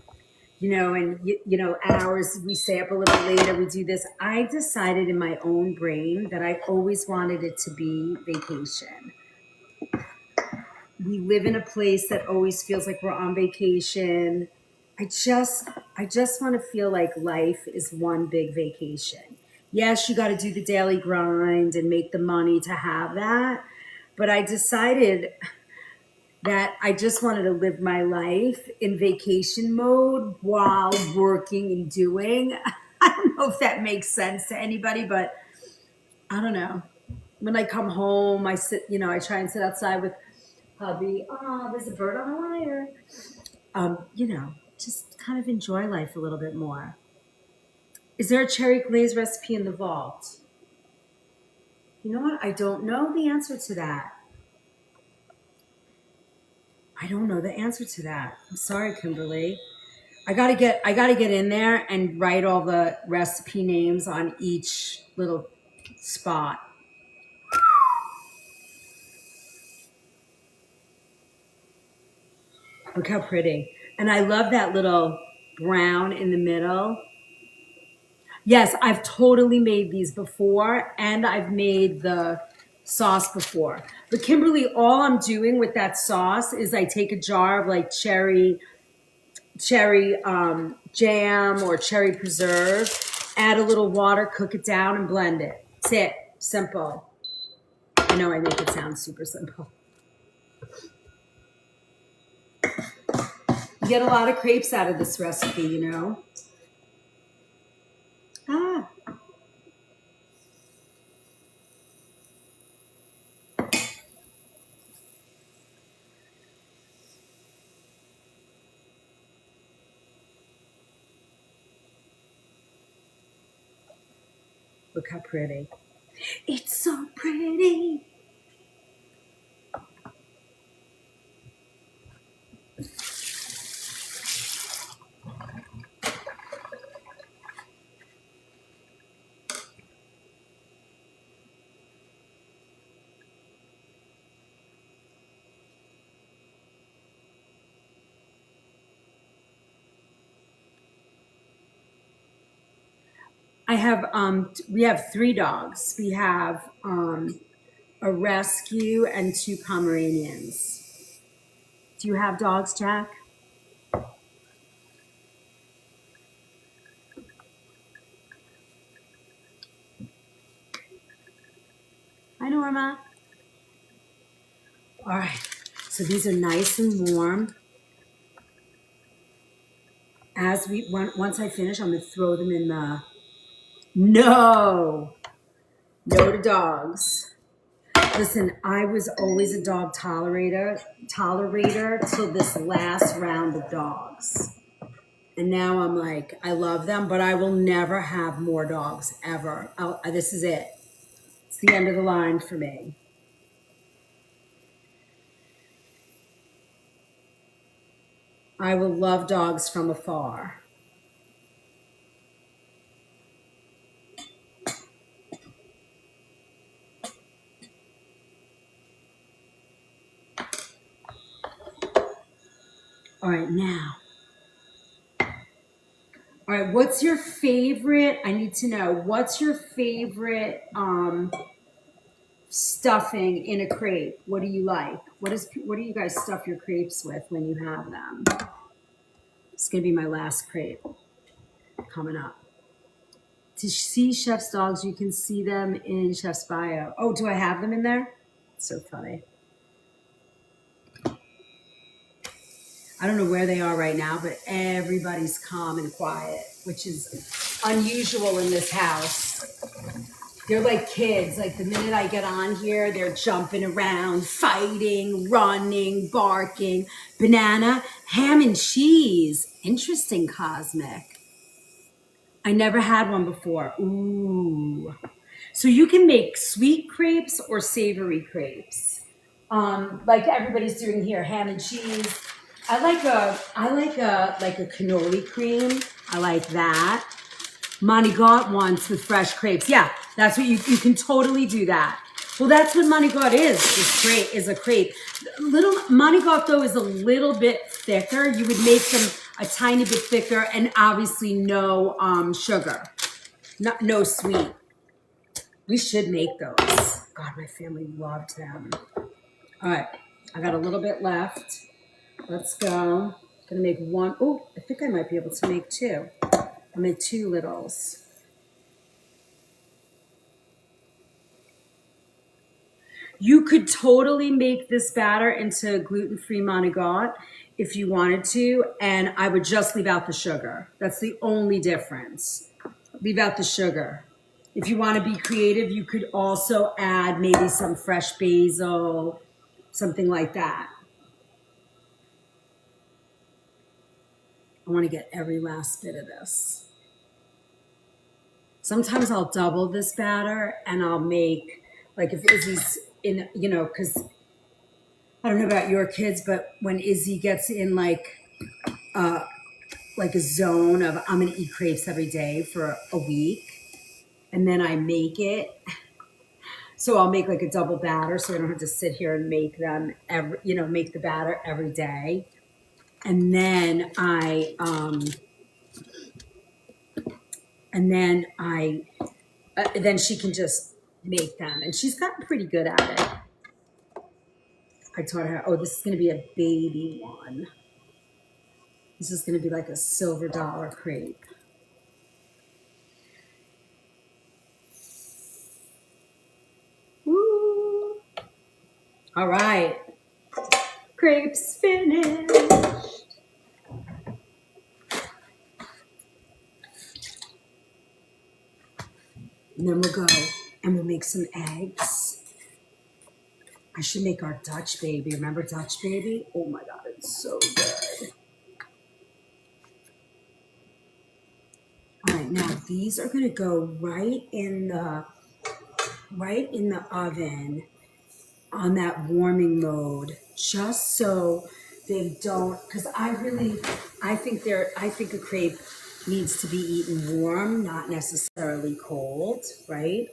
hours, we stay up a little later, we do this. I decided in my own brain that I always wanted it to be vacation. We live in a place that always feels like we're on vacation. I just want to feel like life is one big vacation. Yes, you got to do the daily grind and make the money to have that. But I decided that I just wanted to live my life in vacation mode while working and doing. I don't know if that makes sense to anybody, but I don't know. When I come home, I sit, I try and sit outside with hubby. Oh, there's a bird on the wire. Just kind of enjoy life a little bit more. Is there a cherry glaze recipe in the vault? You know what? I don't know the answer to that. I don't know the answer to that. I'm sorry, Kimberly. I gotta get in there and write all the recipe names on each little spot. Look how pretty. And I love that little brown in the middle. Yes, I've totally made these before, and I've made the sauce before. But Kimberly, all I'm doing with that sauce is I take a jar of like cherry jam or cherry preserve, add a little water, cook it down, and blend it. That's it. Simple. I know I make it sound super simple. You get a lot of crepes out of this recipe, Ah. Look how pretty. It's so pretty. We have 3 dogs. We have a rescue and 2 Pomeranians. Do you have dogs, Jack? Hi, Norma. All right, so these are nice and warm. Once I finish, I'm gonna throw them in the, no to dogs. Listen, I was always a dog tolerator till this last round of dogs. And now I'm like, I love them, but I will never have more dogs ever. This is it. It's the end of the line for me. I will love dogs from afar. All right, now. All right, what's your favorite? I need to know, what's your favorite stuffing in a crepe? What do you like? What do you guys stuff your crepes with when you have them? It's gonna be my last crepe coming up. To see Chef's dogs, you can see them in Chef's bio. Oh, do I have them in there? So funny. I don't know where they are right now, but everybody's calm and quiet, which is unusual in this house. They're like kids. Like the minute I get on here, they're jumping around, fighting, running, barking. Banana, ham and cheese. Interesting, Cosmic. I never had one before. Ooh. So you can make sweet crepes or savory crepes. Like everybody's doing here, ham and cheese. I like a cannoli cream. I like that. Manigot once with fresh crepes. Yeah, that's what you can totally do that. Well, that's what Manigot is a crepe. Little Manigot though is a little bit thicker. You would make them a tiny bit thicker and obviously no sugar. No sweet. We should make those. God, my family loved them. All right, I got a little bit left. Let's go. I'm gonna make one. Oh, I think I might be able to make 2. I'll make 2 littles. You could totally make this batter into gluten-free Manigot if you wanted to, and I would just leave out the sugar. That's the only difference. Leave out the sugar. If you want to be creative, you could also add maybe some fresh basil, something like that. I want to get every last bit of this. Sometimes I'll double this batter and I'll make, like if Izzy's in, you know, because I don't know about your kids, but when Izzy gets in like a zone of I'm going to eat crepes every day for a week, and then I make it. So I'll make like a double batter so I don't have to sit here and make them make the batter every day. And then then she can just make them. And she's gotten pretty good at it. I taught her, oh, this is going to be a baby one. This is going to be like a silver dollar crepe. Woo! All right. Crepes finished. And then we'll go and we'll make some eggs. I should make our Dutch baby. Remember Dutch baby? Oh my God, it's so good. All right, now these are gonna go right in the oven on that warming mode, just so they don't, because I think a crepe needs to be eaten warm, not necessarily cold, right?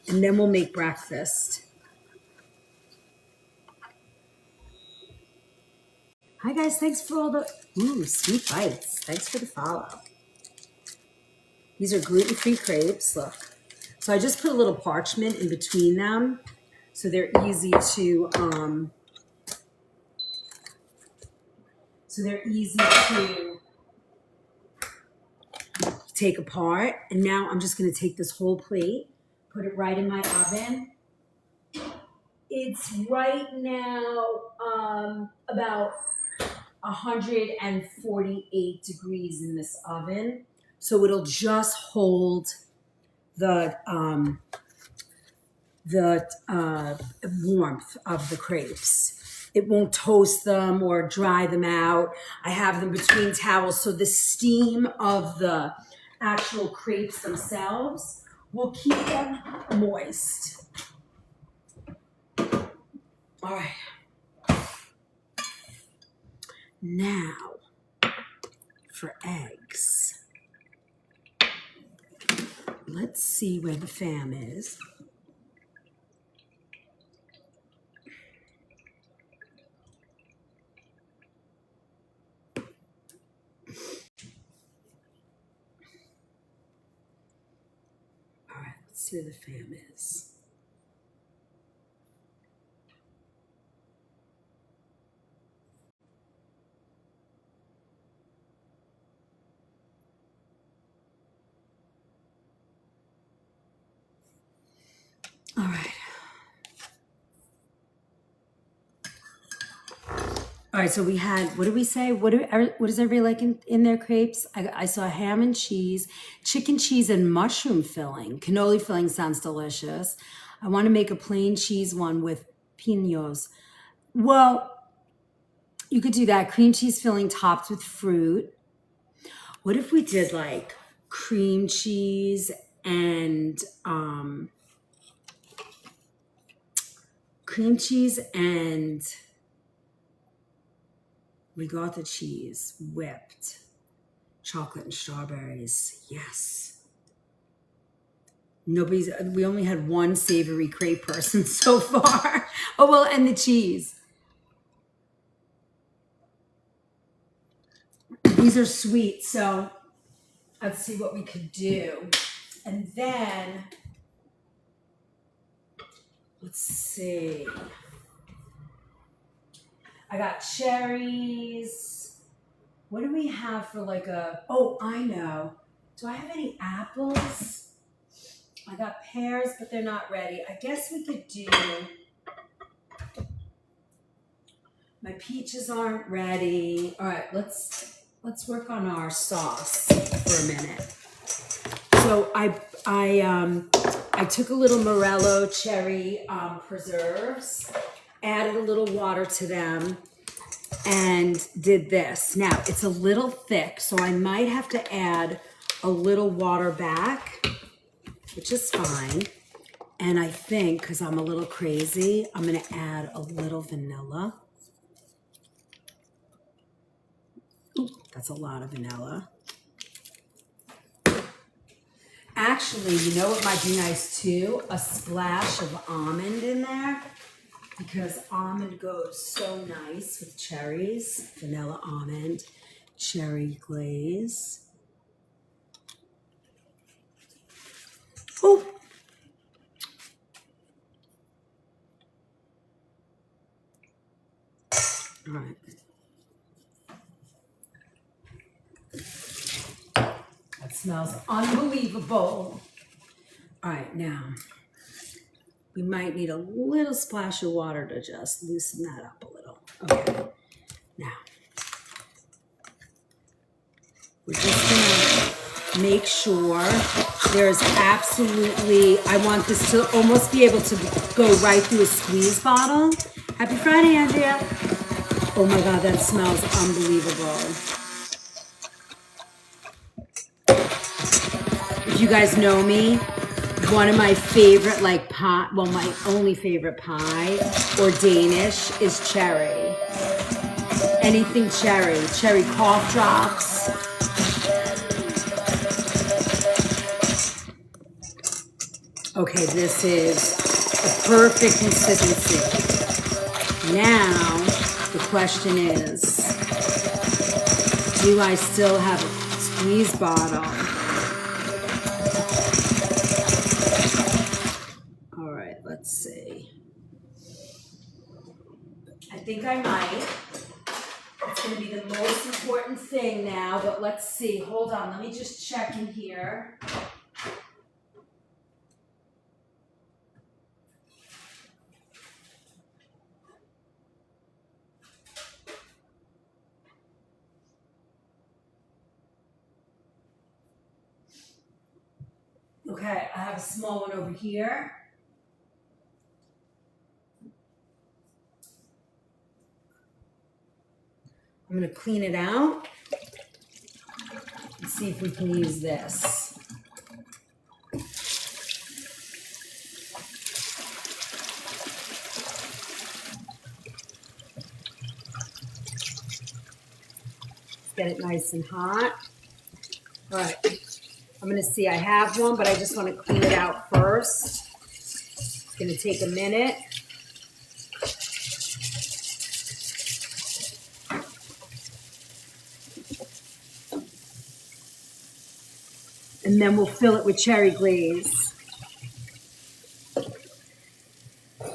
And then we'll make breakfast. Hi guys, thanks for all the sweet bites. Thanks for the follow. These are gluten-free crepes, look. So I just put a little parchment in between them so they're easy to take apart. And now I'm just gonna take this whole plate, put it right in my oven. It's right now about 148 degrees in this oven. So it'll just hold the warmth of the crepes. It won't toast them or dry them out. I have them between towels, so the steam of the actual crepes themselves will keep them moist. All right. Now, for eggs. Let's see where the fam is. All right, let's see where the fam is. All right. All right, so we had, what did we say? What does everybody like in their crepes? I saw ham and cheese, chicken cheese and mushroom filling. Cannoli filling sounds delicious. I want to make a plain cheese one with pinos. Well, you could do that. Cream cheese filling topped with fruit. What if we did like cream cheese and ricotta cheese, whipped, chocolate and strawberries. Yes. We only had one savory crepe person so far. Oh, well, and the cheese. These are sweet, so let's see what we could do. And then, let's see. I got cherries. What do we have for like oh, I know. Do I have any apples? I got pears, but they're not ready. I guess we could do, my peaches aren't ready. All right, let's let's work on our sauce for a minute. So I took a little Morello cherry preserves, added a little water to them, and did this. Now, it's a little thick, so I might have to add a little water back, which is fine. And I think, because I'm a little crazy, I'm going to add a little vanilla. Ooh, that's a lot of vanilla. Actually, you know what might be nice too? A splash of almond in there, because almond goes so nice with cherries. Vanilla almond, cherry glaze. Oh. All right. That smells unbelievable. All right, now we might need a little splash of water to just loosen that up a little. Okay, now we're just gonna make sure there's absolutely, I want this to almost be able to go right through a squeeze bottle. Happy Friday, Andrea. Oh my God, that smells unbelievable. If you guys know me, one of my favorite pie, well, my only favorite pie or Danish is cherry. Anything cherry, cherry cough drops. Okay, this is a perfect consistency. Now, the question is, do I still have a squeeze bottle? All right, let's see. I think I might. It's going to be the most important thing now, but let's see. Hold on, let me just check in here. Okay, I have a small one over here. I'm going to clean it out and see if we can use this. Get it nice and hot. All right. I'm going to see, I have one, but I just want to clean it out first. It's going to take a minute. And then we'll fill it with cherry glaze. I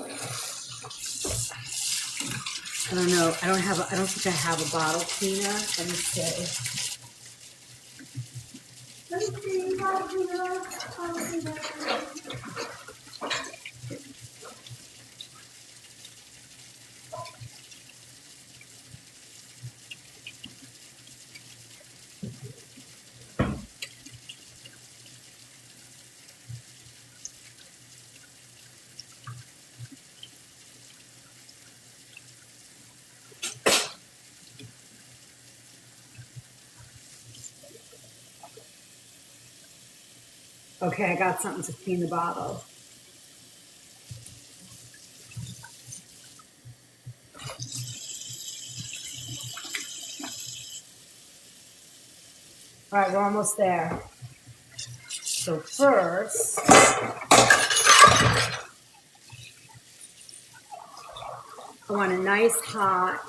don't know. I don't think I have a bottle cleaner. Let me see. Okay, I got something to clean the bottle. All right, we're almost there. So first, I want a nice hot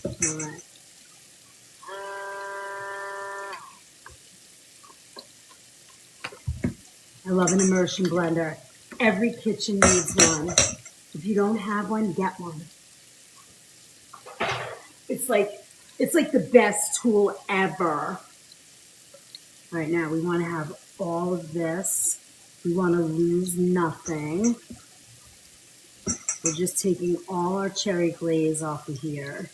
all right. I love an immersion blender. Every kitchen needs one. If you don't have one, get one. It's like the best tool ever. All right, now we want to have all of this. We want to lose nothing. We're just taking all our cherry glaze off of here.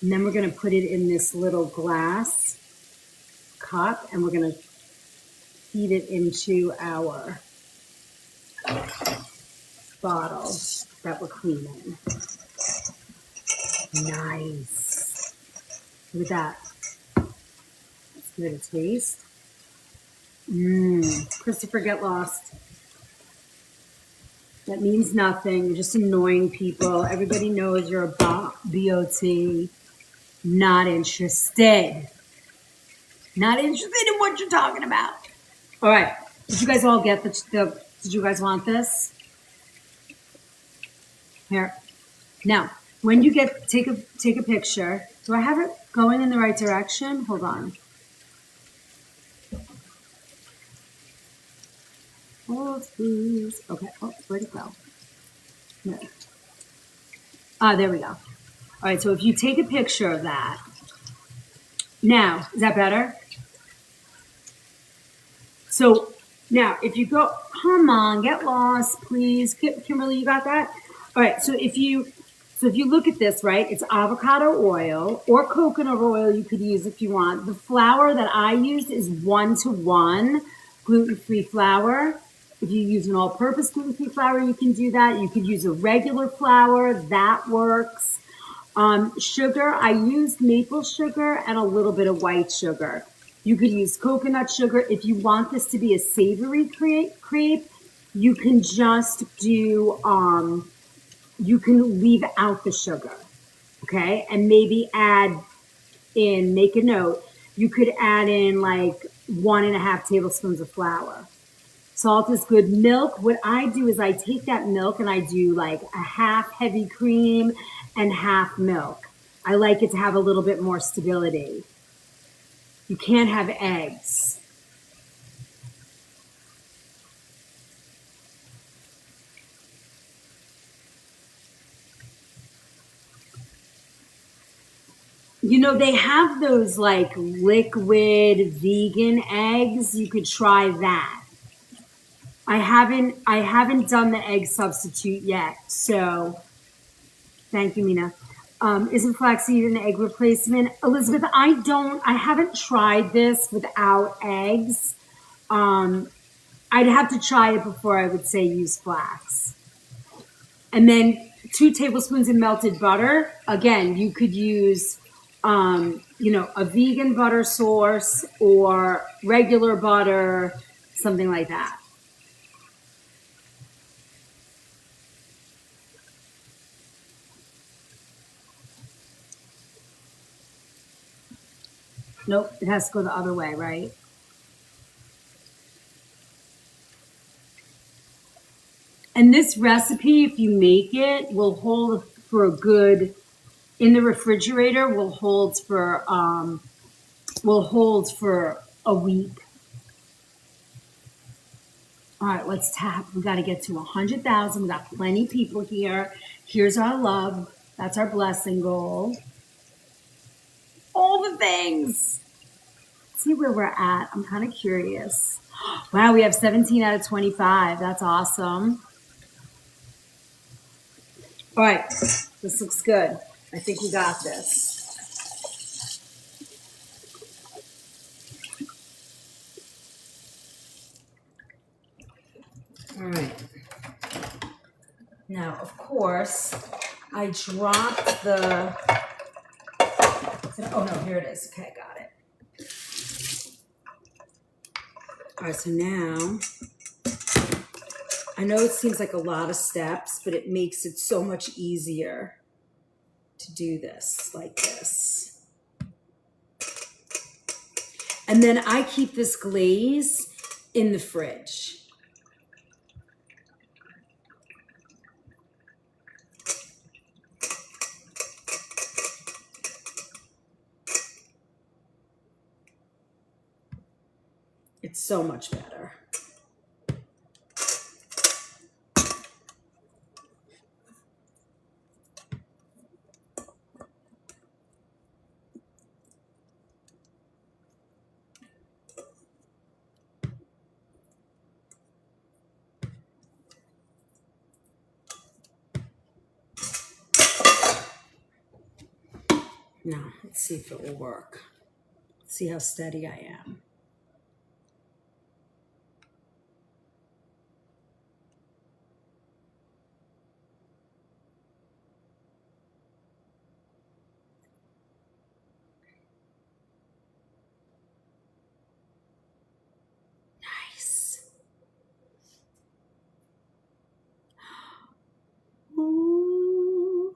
And then we're going to put it in this little glass cup and we're going to feed it into our bottle that we're cleaning. Nice. Look at that. Let's give it a taste. Christopher, get lost. That means nothing. You're just annoying people. Everybody knows you're a BOT. Not interested. Not interested in what you're talking about. All right. Did you guys all get did you guys want this? Here. Now, when you take a picture, do I have it going in the right direction? Hold on. Hold, please. Okay. Oh, where'd it go? No. There we go. All right. So if you take a picture of that, now, is that better? So now, if you go, come on, get lost, please. Kimberly, you got that? All right. So if you look at this, right, it's avocado oil or coconut oil you could use if you want. The flour that I used is 1-to-1 gluten-free flour. If you use an all-purpose gluten-free flour, you can do that. You could use a regular flour. That works. Sugar, I used maple sugar and a little bit of white sugar. You could use coconut sugar. If you want this to be a savory crepe, you can just do, you can leave out the sugar, okay? And maybe make a note, you could add in like 1.5 tablespoons of flour. Salt is good. Milk, what I do is I take that milk and I do like a half heavy cream and half milk. I like it to have a little bit more stability. You can't have eggs. You know, they have those like liquid vegan eggs. You could try that. I haven't done the egg substitute yet, so thank you, Mina. Isn't flaxseed an egg replacement? Elizabeth, I haven't tried this without eggs. I'd have to try it before I would say use flax. And then 2 tablespoons of melted butter. Again, you could use, a vegan butter source or regular butter, something like that. Nope, it has to go the other way, right? And this recipe, if you make it, will hold for in the refrigerator, will hold for a week. All right, let's tap. We got to get to 100,000. We got plenty of people here. Here's our love. That's our blessing goal. All the things. Let's see where we're at. I'm kind of curious. Wow, we have 17 out of 25. That's awesome. All right, this looks good. I think we got this. All right. Now, of course, I dropped the... Oh, no, here it is. Okay, got it. All right, so now... I know it seems like a lot of steps, but it makes it so much easier to do this like this. And then I keep this glaze in the fridge. It's so much better. Now, let's see if it will work. Let's see how steady I am. Nice. Ooh.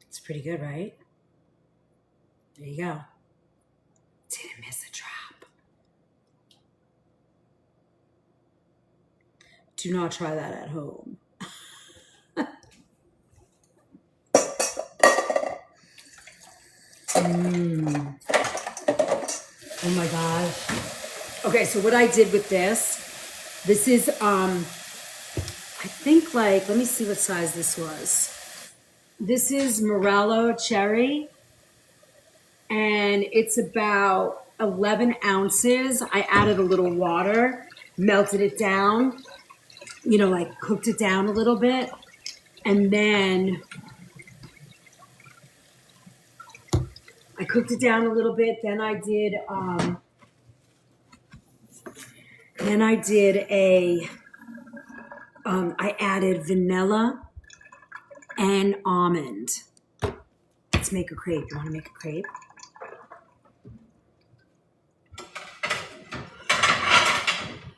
It's pretty good, right? There you go. Didn't miss a drop. Do not try that at home. Oh my God. Okay, so what I did with this is, I think like, let me see what size this was. This is Morello cherry, and it's about 11 ounces. I added a little water, melted it down, you know, like cooked it down a little bit. And then I cooked it down a little bit. Then I did I added vanilla and almond. Let's make a crepe. You want to make a crepe?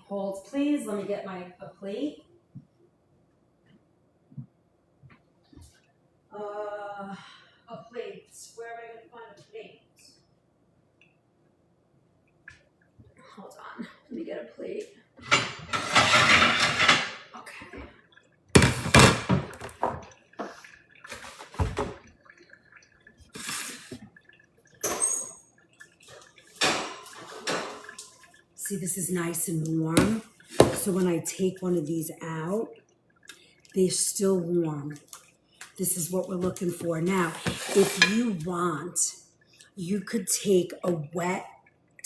Hold, please. Let me get a plate. A plate. Where am I going to find a plate? Hold on. Let me get a plate. Okay. See, this is nice and warm. So when I take one of these out, they're still warm. This is what we're looking for. Now, if you want, you could take a wet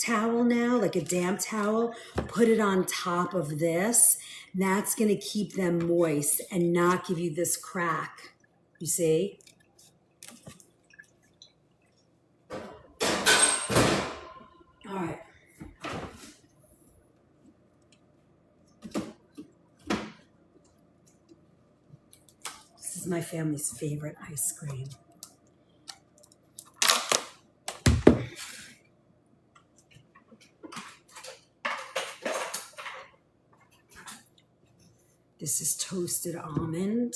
towel now, like a damp towel, put it on top of this. That's going to keep them moist and not give you this crack. You see? All right. This is my family's favorite ice cream. This is toasted almond.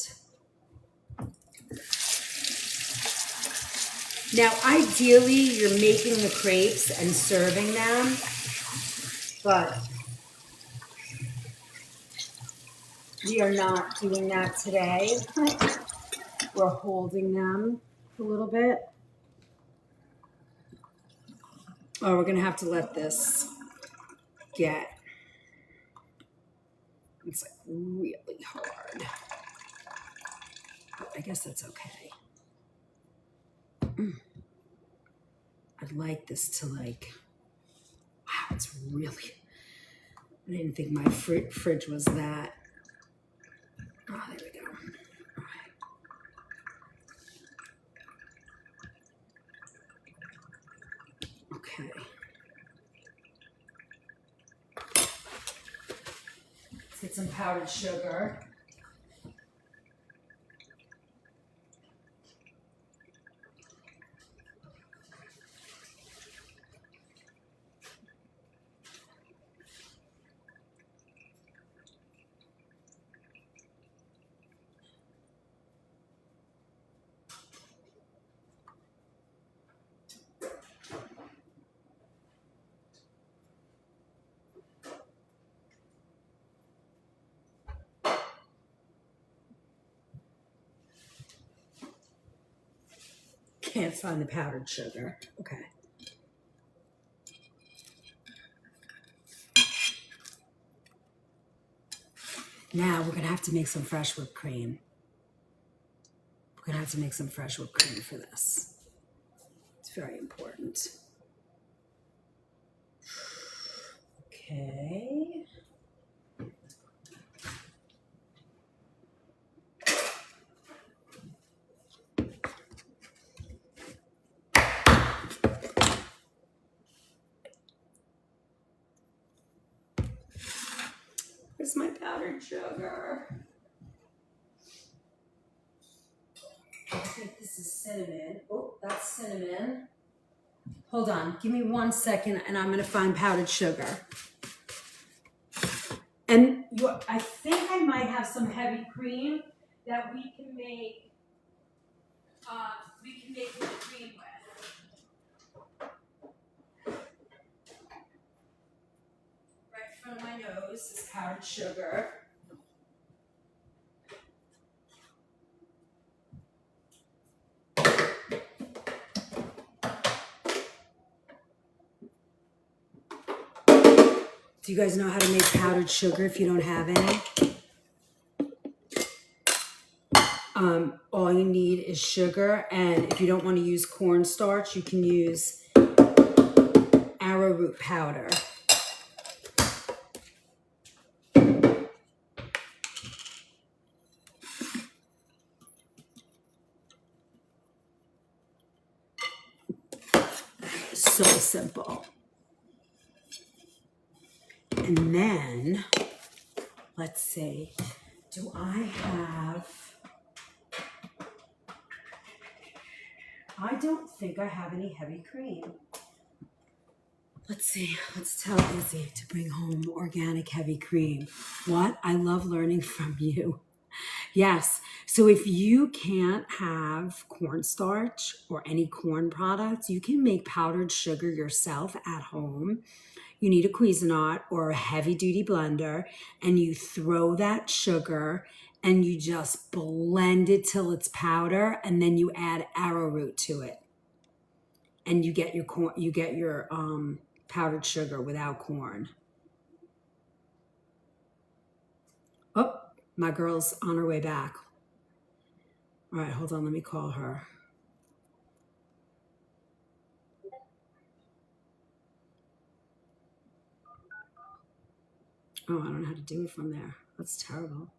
Now, ideally, you're making the crepes and serving them, but we are not doing that today. We're holding them a little bit. Oh, we're gonna have to let this get, it's like really hard. But I guess that's okay. I'd like this to like, wow, it's really, I didn't think my fridge was that. Oh, there we go. All right. Okay. Let's get some powdered sugar. Can't find the powdered sugar. Okay. Now we're gonna have to make some fresh whipped cream. We're gonna have to make some fresh whipped cream for this. It's very important. Okay. Where's my powdered sugar? I think this is cinnamon. Oh, that's cinnamon. Hold on, give me 1 second and I'm gonna find powdered sugar. And I think I might have some heavy cream that we can make whipped cream with. Right in front of my nose is powdered sugar. Do you guys know how to make powdered sugar if you don't have any? All you need is sugar, and if you don't want to use cornstarch, you can use arrowroot powder. So simple. And then, let's see, do I have, I don't think I have any heavy cream. Let's see, let's tell Izzy to bring home organic heavy cream. What? I love learning from you. Yes, so if you can't have cornstarch or any corn products, you can make powdered sugar yourself at home. You need a Cuisinart or a heavy-duty blender, and you throw that sugar and you just blend it till it's powder, and then you add arrowroot to it, and you get your powdered sugar without corn. Oh, my girl's on her way back. All right, hold on, let me call her. Oh, I don't know how to do it from there. That's terrible.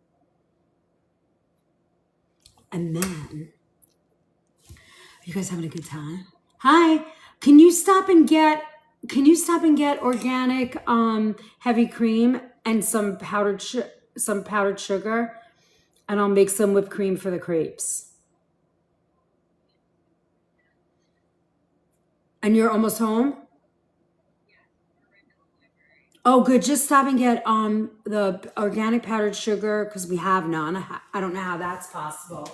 And then, you guys having a good time? Hi, can you stop and get organic heavy cream and some powdered sugar, and I'll make some whipped cream for the crepes. And you're almost home? Oh, good. Just stop and get the organic powdered sugar because we have none. I don't know how that's possible.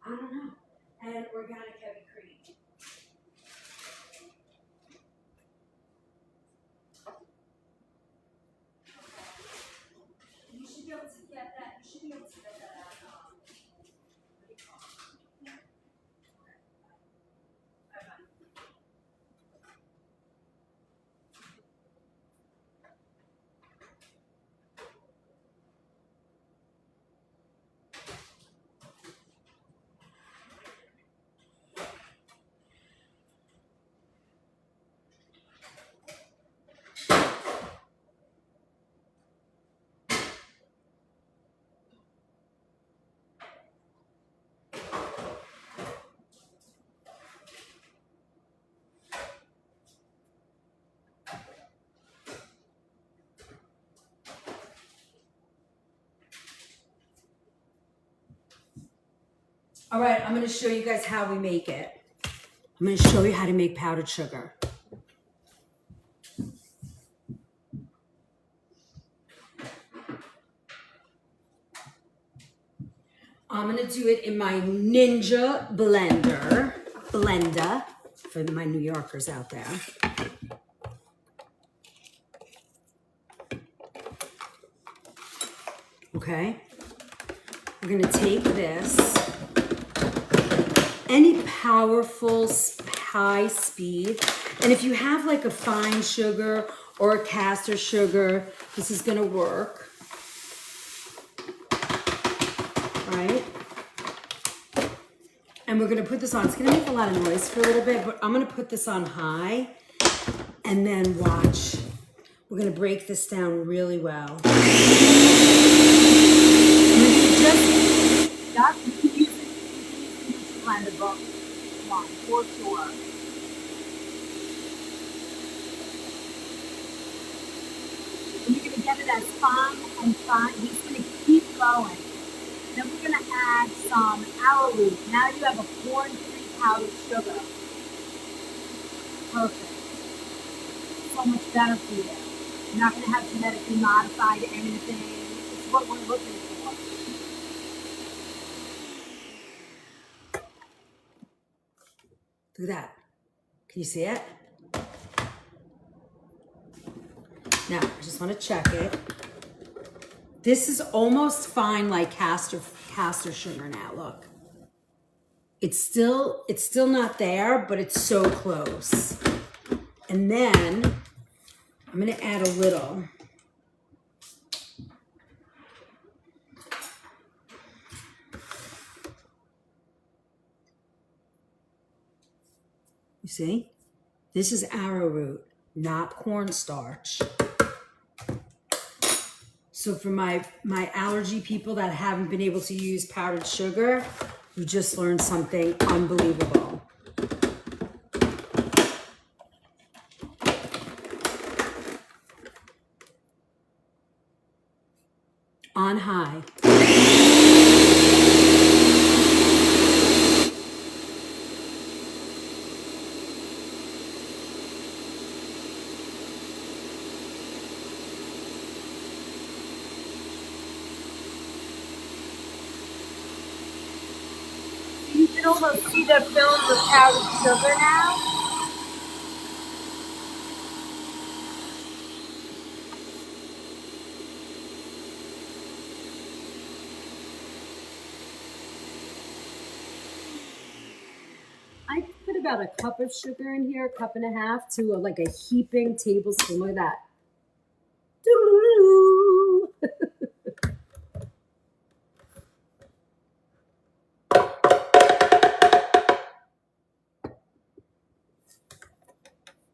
I don't know. And organic heavy cream. You should be able to get that. You should be able to get that at what do you call it? Yeah. Okay. Bye-bye. All right, I'm going to show you guys how we make it. I'm going to show you how to make powdered sugar. I'm going to do it in my Ninja blender for my New Yorkers out there. Okay, we're going to take this. Any powerful high speed, and if you have like a fine sugar or a caster sugar, this is gonna work, right? And we're gonna put this on. It's gonna make a lot of noise for a little bit, but I'm gonna put this on high and then watch. We're gonna break this down really well. Just That's music. Kind of book one for sure. And you're gonna get it as fine and fine. You're just gonna keep going. Then we're gonna add some arrowroot. Now you have a corn-free powdered sugar. Perfect. So much better for you. You're not gonna have genetically modified anything. It's what we're looking for. look at that. Can you see it? Now, I just want to check it. This is almost fine like castor sugar now, look. It's still not there, but it's so close. And then I'm gonna add a little. You see? This is arrowroot, not cornstarch. So for my allergy people that haven't been able to use powdered sugar, you just learned something unbelievable. On high. You can almost see they're filled with powdered sugar now. I put about a cup of sugar in here, a cup and a half to like a heaping tablespoon. Look at that. Doo-doo-doo.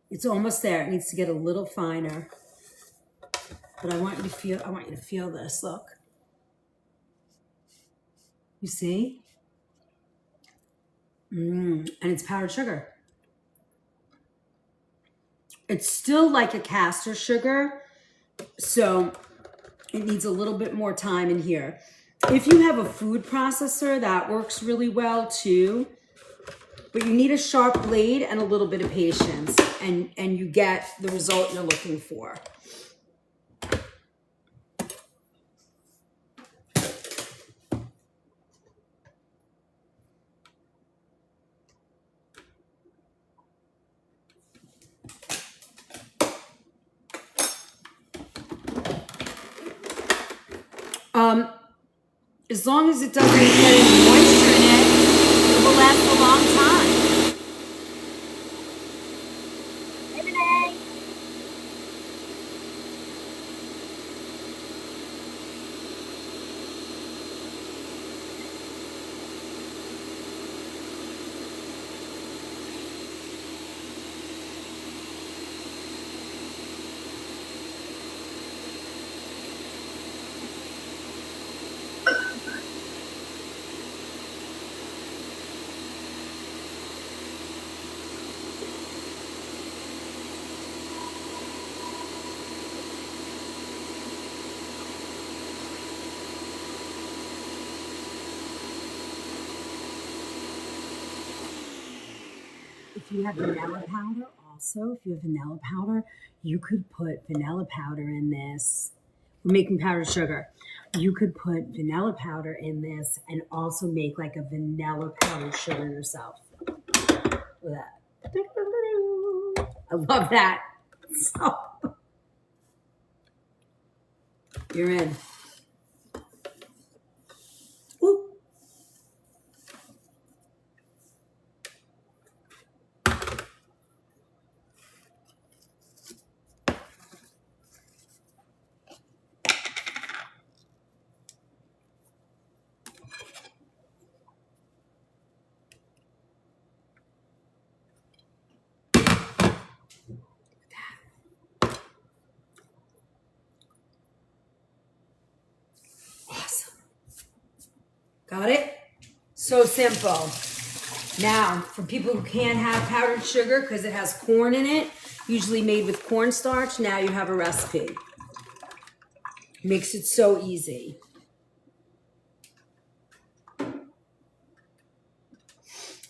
It's almost there. It needs to get a little finer. But I want you to feel this. Look. You see? And it's powdered sugar. It's still like a castor sugar, so it needs a little bit more time in here. If you have a food processor, that works really well too. But you need a sharp blade and a little bit of patience, and you get the result you're looking for. As long as it doesn't get any moisture in it, it will last a long time. Hey, Renee. If you have vanilla powder, also, if you have vanilla powder, you could put vanilla powder in this. We're making powdered sugar. You could put vanilla powder in this and also make like a vanilla powdered sugar yourself. Look at that. I love that. So, you're in. Ooh. Got it? So simple. Now, for people who can't have powdered sugar because it has corn in it, usually made with cornstarch, now you have a recipe. Makes it so easy.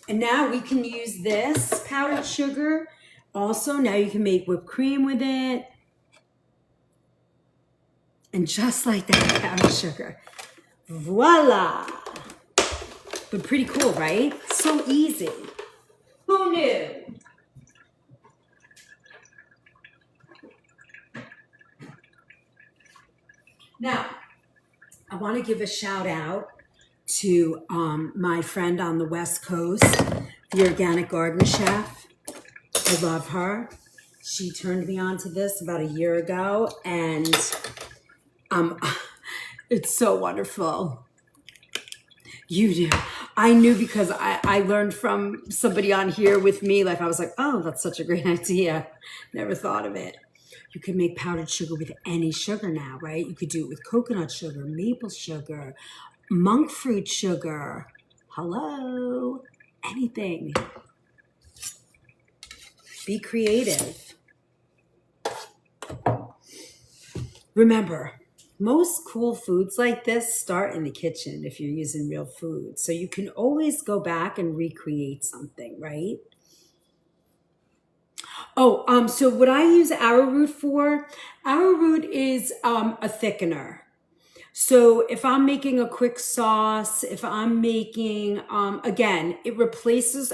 And now we can use this powdered sugar. Also, now you can make whipped cream with it. And just like that, powdered sugar. Voila! But pretty cool, right? So easy. Who knew? Now, I want to give a shout out to my friend on the West Coast, the Organic Garden Chef. I love her. She turned me on to this about a year ago, and it's so wonderful. You do. I knew because I learned from somebody on here with me. Like I was like, oh, that's such a great idea. Never thought of it. You can make powdered sugar with any sugar now, right? You could do it with coconut sugar, maple sugar, monk fruit sugar. Hello, anything. Be creative. Remember, most cool foods like this start in the kitchen if you're using real food. So you can always go back and recreate something, right? Oh, so what I use arrowroot for, arrowroot is a thickener. So if I'm making a quick sauce, if I'm making, again, it replaces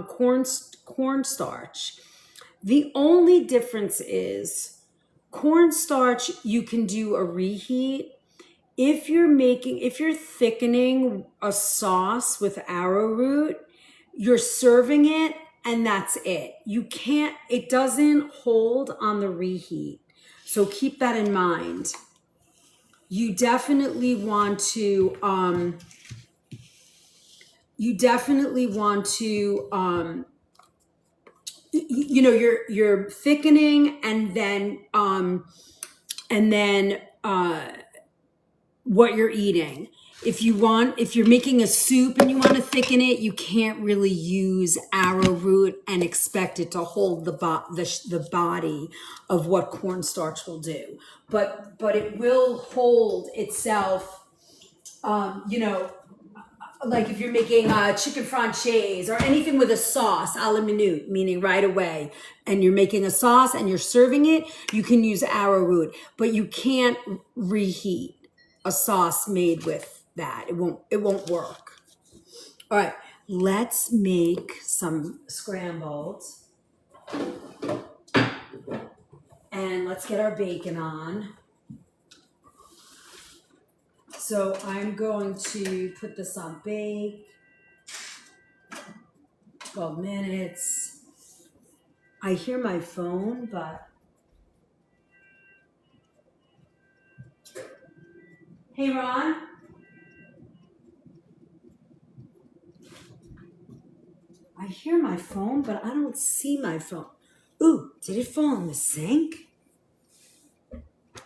cornstarch. The only difference is cornstarch, you can do a reheat. If you're thickening a sauce with arrowroot, you're serving it and that's it. It doesn't hold on the reheat. So keep that in mind. You definitely want to, you're thickening and then what you're eating. If you're making a soup and you want to thicken it, you can't really use arrowroot and expect it to hold the body of what cornstarch will do. But it will hold itself, like if you're making chicken franchise or anything with a sauce, a la minute, meaning right away, and you're making a sauce and you're serving it, you can use arrowroot, but you can't reheat a sauce made with that. It won't work. All right, let's make some scrambled. And let's get our bacon on. So I'm going to put this on bake. 12 minutes. I hear my phone, but... Hey, Ron? I hear my phone, but I don't see my phone. Ooh, did it fall in the sink?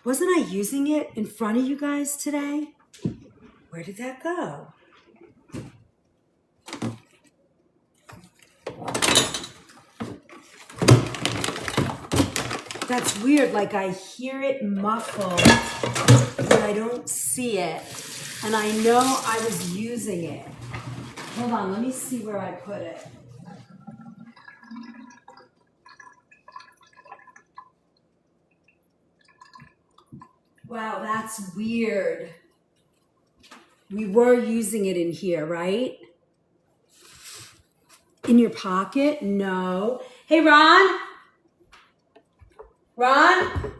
Wasn't I using it in front of you guys today? Where did that go? That's weird, like I hear it muffled, but I don't see it. And I know I was using it. Hold on, let me see where I put it. Wow, that's weird. We were using it in here, right? In your pocket? No. Hey, Ron? Ron?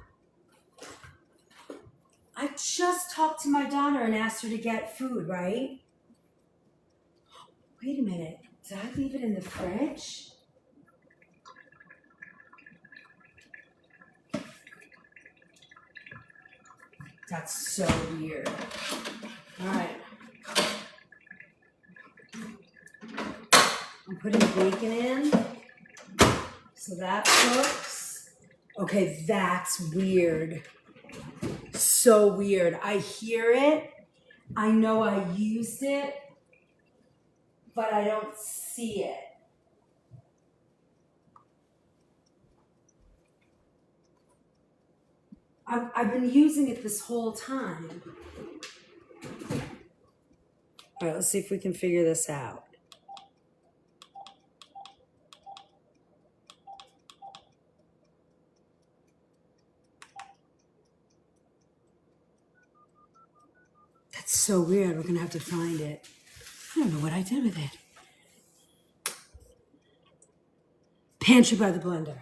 I just talked to my daughter and asked her to get food, right? Wait a minute. Did I leave it in the fridge? That's so weird. All right. I'm putting bacon in. So that cooks. Okay, that's weird. So weird. I hear it I know I used it, but I don't see it. I've been using it this whole time. All right, let's see if we can figure this out. That's so weird. We're gonna have to find it. I don't know what I did with it. Pantry by the blender.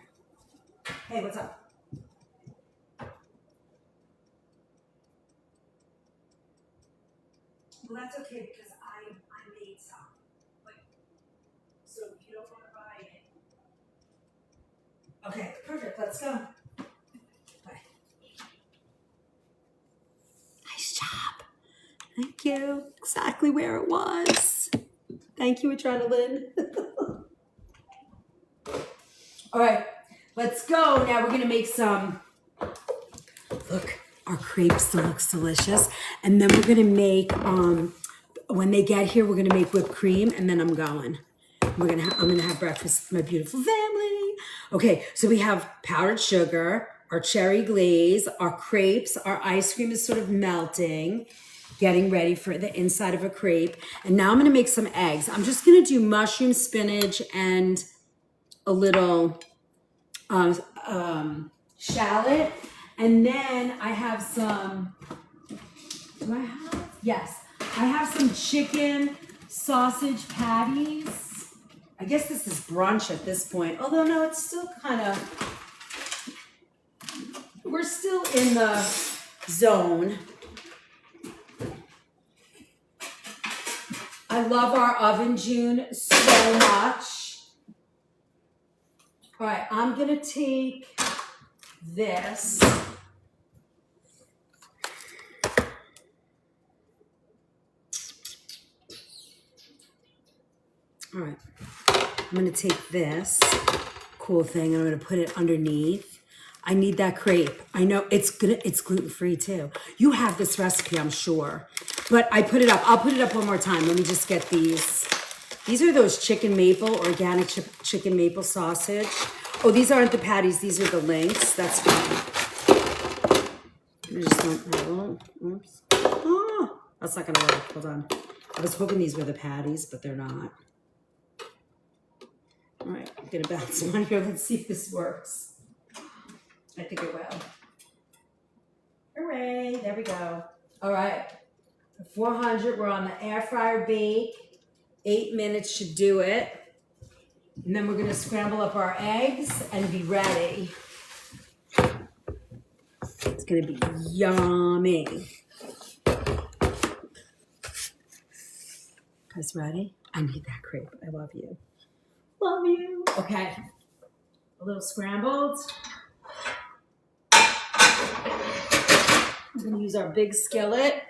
Hey, what's up? Well, that's okay because I made some. But, so if you don't want to buy it. Okay, perfect. Let's go. Bye. Nice job. Thank you. Exactly where it was. Thank you, adrenaline. All right, let's go. Now we're gonna make some. Look, our crepes looks delicious, and then we're gonna make. When they get here, we're gonna make whipped cream, and then I'm going. I'm gonna have breakfast with my beautiful family. Okay, so we have powdered sugar, our cherry glaze, our crepes, our ice cream is sort of melting, getting ready for the inside of a crepe. And now I'm gonna make some eggs. I'm just gonna do mushroom, spinach, and a little shallot. And then I have some, do I have? Yes, I have some chicken sausage patties. I guess this is brunch at this point. Although no, it's still kind of, we're still in the zone. I love our oven June so much. All right, I'm gonna take this. All right, I'm gonna take this cool thing and I'm gonna put it underneath. I need that crepe. I know it's gluten-free too. You have this recipe, I'm sure. But I put it up. I'll put it up one more time. Let me just get these. These are those chicken maple, organic chicken maple sausage. Oh, these aren't the patties. These are the links. That's fine. I just don't, oops. Oh, that's not gonna work. Hold on. I was hoping these were the patties, but they're not. All right, I'm gonna bounce them on here. Let's see if this works. I think it will. Hooray, there we go. All right, 400, we're on the air fryer bake. 8 minutes should do it. And then we're gonna scramble up our eggs and be ready. It's gonna be yummy. Guys ready? I need that crepe, I love you. Love you. Okay, a little scrambled. I'm gonna use our big skillet.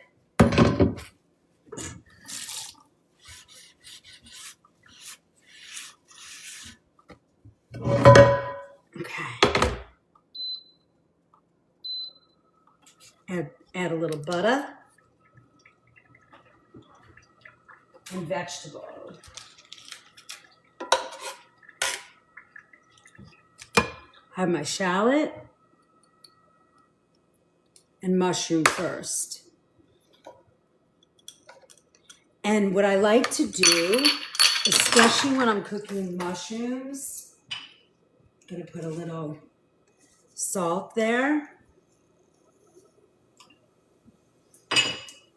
Okay. Add a little butter and vegetable. Have my shallot and mushroom first. And what I like to do, especially when I'm cooking mushrooms, I'm gonna put a little salt there.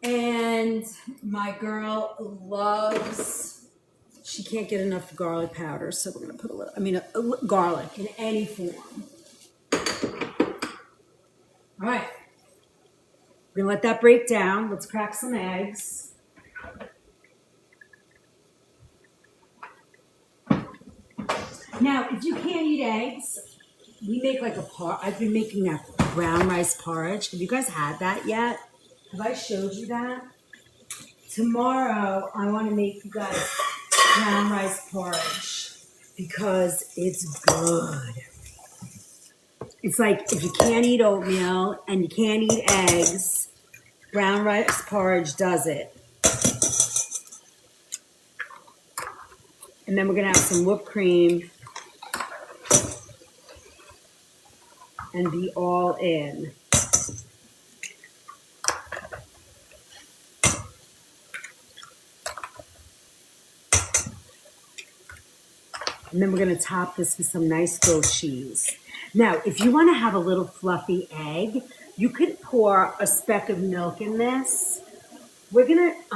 And my girl loves, she can't get enough garlic powder, so we're gonna put a little, garlic in any form. All right, we're gonna let that break down. Let's crack some eggs. Now, if you can't eat eggs, we make like I've been making that brown rice porridge. Have you guys had that yet? Have I showed you that? Tomorrow, I want to make you guys brown rice porridge because it's good. It's like if you can't eat oatmeal and you can't eat eggs, Brown rice porridge does it. And then we're gonna have some whipped cream and be all in. And then we're gonna top this with some nice goat cheese. Now, if you wanna have a little fluffy egg, you could pour a speck of milk in this. I'm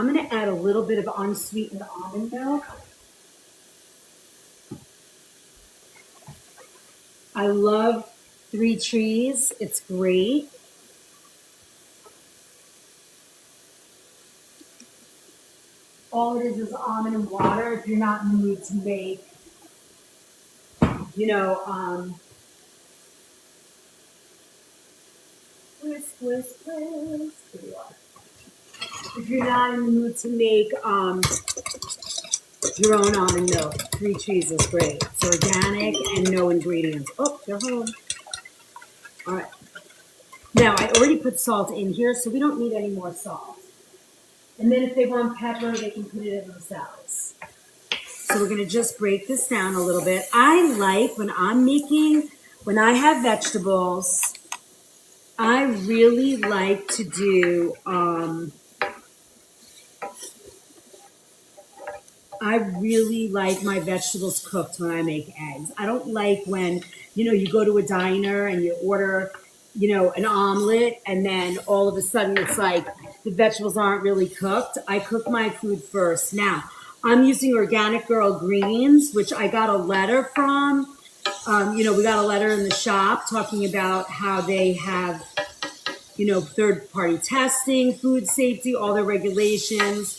gonna add a little bit of unsweetened almond milk. I love Three Trees, it's great. All it is almond and water if you're not in the mood to make, twist. Here we are. If you're not in the mood to make your own almond milk, Three Trees is great. It's organic and no ingredients. Oh, they're home. All right. Now, I already put salt in here, so we don't need any more salt. And then if they want pepper, they can put it in themselves. So we're going to just break this down a little bit. I like when I have vegetables, I really like to do, I really like my vegetables cooked when I make eggs. I don't like when, you go to a diner and you order, an omelet and then all of a sudden it's like the vegetables aren't really cooked. I cook my food first. Now, I'm using Organic Girl Greens, which I got a letter from. We got a letter in the shop talking about how they have, third-party testing, food safety, all their regulations.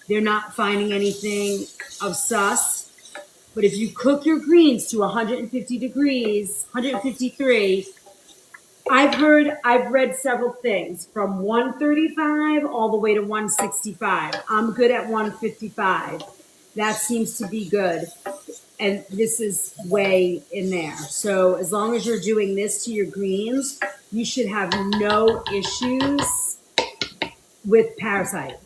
They're not finding anything of sus. But if you cook your greens to 150 degrees, 153, I've read several things from 135 all the way to 165. I'm good at 155. That seems to be good. And this is way in there. So as long as you're doing this to your greens, you should have no issues with parasite.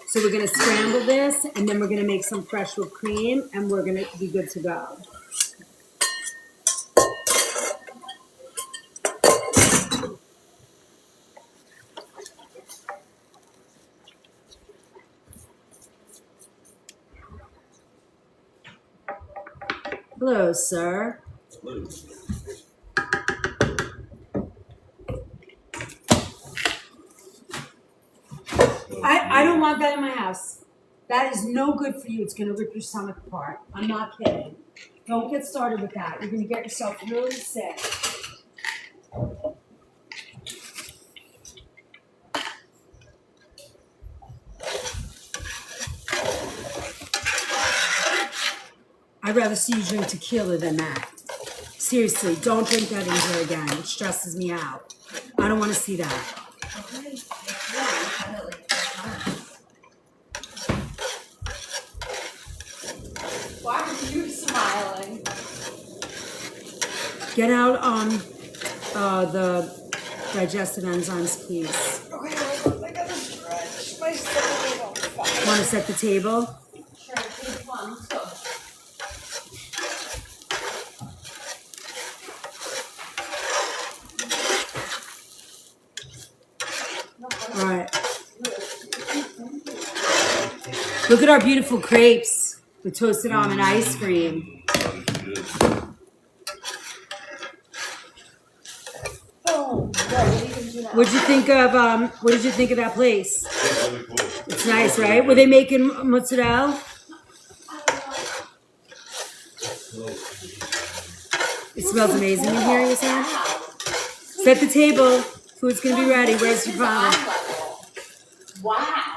So we're going to scramble this, and then we're going to make some fresh whipped cream, and we're going to be good to go. Hello, sir. Hello. I don't want that in my house. That is no good for you. It's going to rip your stomach apart. I'm not kidding. Don't get started with that. You're going to get yourself really sick. I'd rather see you drink tequila than that. Seriously, don't drink that in here again. It stresses me out. I don't want to see that. Why are you smiling? Get out the digestive enzymes, please. Okay, I gotta stretch. My stomach is on fire. Want to set the table? Sure, please, come on, let's go. All right. Look at our beautiful crepes with toasted almond ice cream. Oh, no, we can do that. What did you think of that place? That's really cool. It's nice, right? Were they making mozzarella? It smells amazing in here, you said? Set the table. Food's gonna be ready. Where's your father? Wow.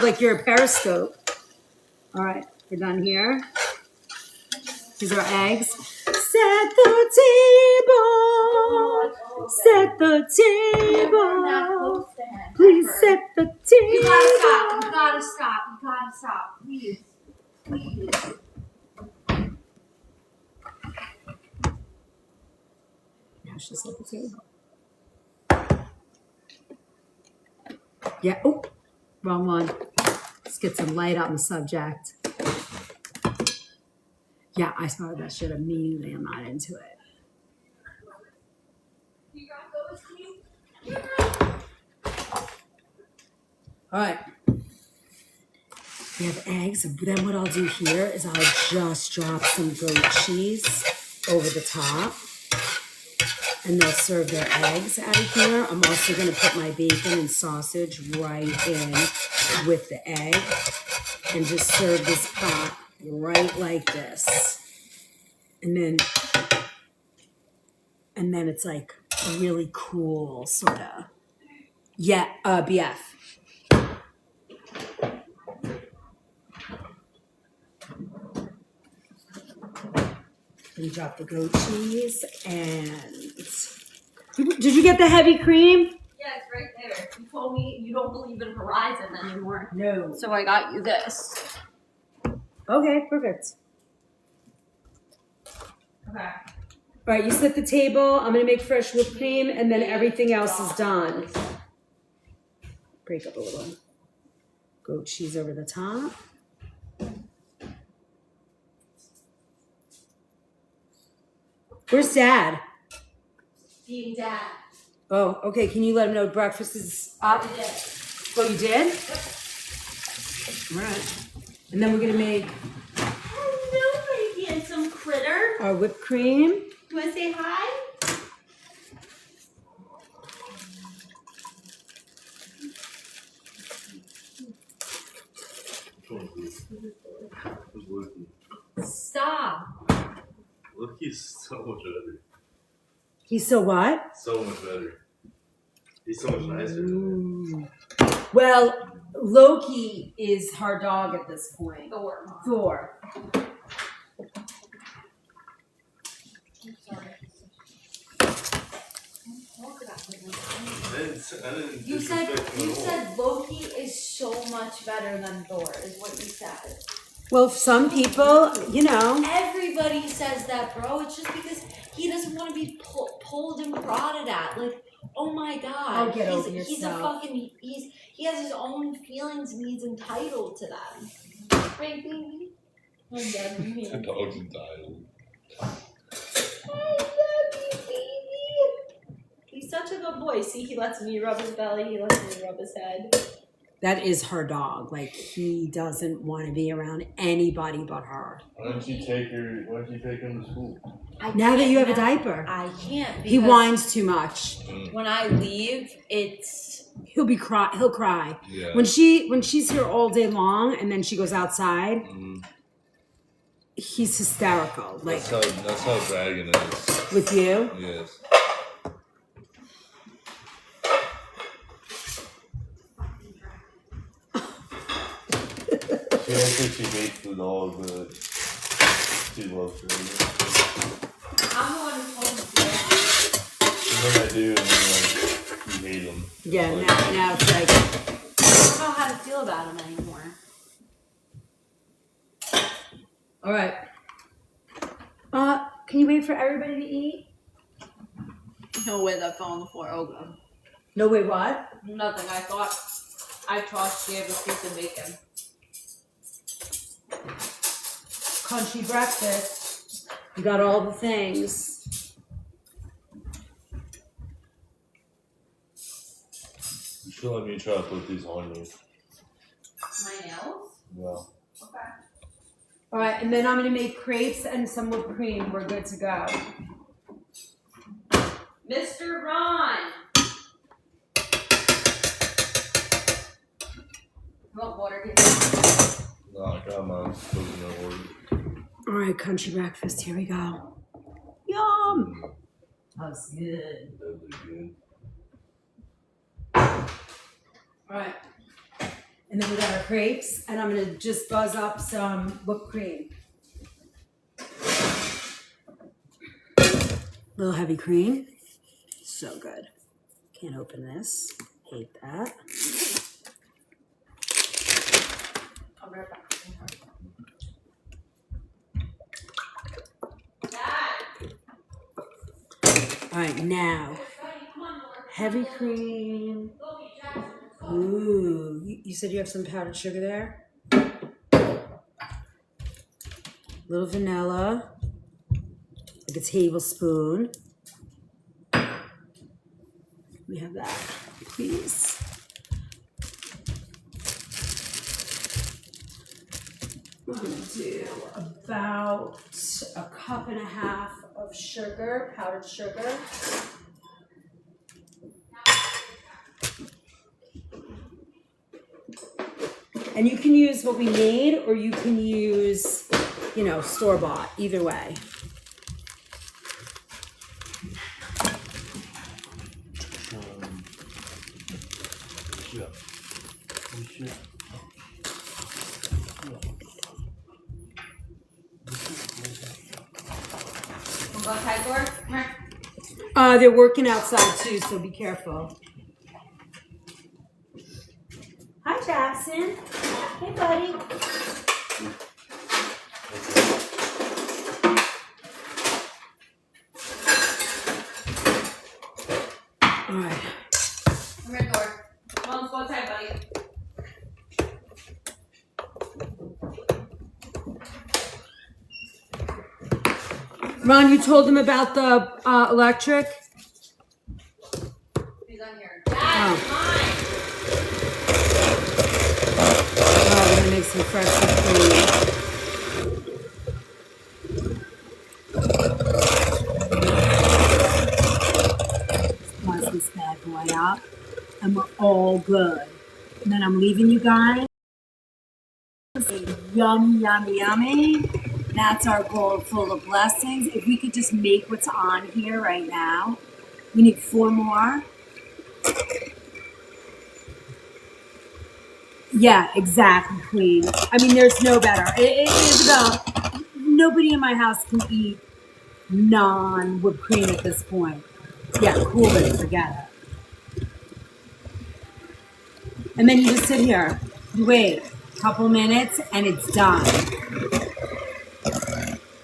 like you're a periscope. All right, we're done here. These are eggs. Set the table. Set the table. Please set the table. You gotta stop, please. push this at the table. Yeah. Oh, wrong one. Let's get some light on the subject. Yeah, I spotted that shit immediately. I'm not into it. All right. We have eggs. Then what I'll do here is I'll just drop some goat cheese over the top. And they'll serve their eggs out of here. I'm also going to put my bacon and sausage right in with the egg. And just serve this pot right like this. And then it's like a really cool sort of, yeah, BF. We drop the goat cheese and did you get the heavy cream? Yeah, it's right there. You told me you don't believe in Horizon anymore. No. So I got you this. Okay, perfect. Okay. All right, you set the table. I'm gonna make fresh whipped cream, and then everything else is done. Break up a little. Goat cheese over the top. Where's Dad? Being Dad. Oh, okay. Can you let him know breakfast is up? I did. Oh, you did? All right. And then we're gonna make Hello, my handsome critter. our whipped cream. You want to say hi? Who's Loki? Stop. Loki's so much better. He's so what? So much better. He's so much nicer. Ooh. Well, Loki is her dog at this point. Thor. Thor. I'm sorry. You said Loki is so much better than Thor, is what you said. Well, some people, you know. Everybody says that, bro. It's just because he doesn't want to be pulled and prodded at. Like, oh my god, Oh, get over he's yourself. a fucking he has his own feelings and he's entitled to them. Right, baby? I'm dead in The here. dog's entitled. I love you, baby. He's such a good boy. See, he lets me rub his belly. He lets me rub his head. That is her dog. Like, he doesn't want to be around anybody but her. Why don't you take him to school? Now that you have a can't- diaper. I can't. He because whines too much. When I leave, it's He'll cry. Yeah. When she's here all day long and then she goes outside, he's hysterical. Like, That's how Dragon is. with you. Yes. She actually she hates the dog, but she loves her. I'm the one who told him to. And then I do, and then like you hate him. Yeah, Like, now it's like, I don't know how to feel about him anymore. all right. Can you wait for everybody to eat? No way that fell on the floor. Oh god. No, wait, what? Nothing. I thought I tossed you a piece of bacon. Country breakfast. You got all the things. You should let me try to put these on me. My nails? Yeah. Okay. All right, and then I'm gonna make crepes and some whipped cream. We're good to go. Mr. Ron! You want water? No, I got mine. Coconut water. All right, country breakfast. Here we go. Yum. That was good. Deadly good. All right. And then we got our crepes, and I'm gonna just buzz up some whipped cream. Little heavy cream. So good. Can't open this. Hate that. I'll be right back. Dad! All right, now heavy cream. Ooh, you said you have some powdered sugar there? Little vanilla, like a tablespoon. We have that, please. We're gonna do about a cup and a half of sugar, powdered sugar. And you can use what we made, or you can use, store-bought, either way. They're working outside too, so be careful. Hi, Jackson. Hey, buddy. All right. Come here, Thor. Come on, let's go outside, buddy. Ron, you told them about the electric? He's on here. Oh. We're gonna make some fresh food. Plus this bad boy up, and we're all good. And then I'm leaving you guys. Yum, yummy, yummy. That's our bowl full of blessings. If we could just make what's on here right now. We need 4 more. Yeah, exactly, Queen. I mean, there's no better. It is about, nobody in my house can eat non-whipped cream at this point. Yeah, cool it, forget it. And then you just sit here, you wait a couple minutes, and it's done.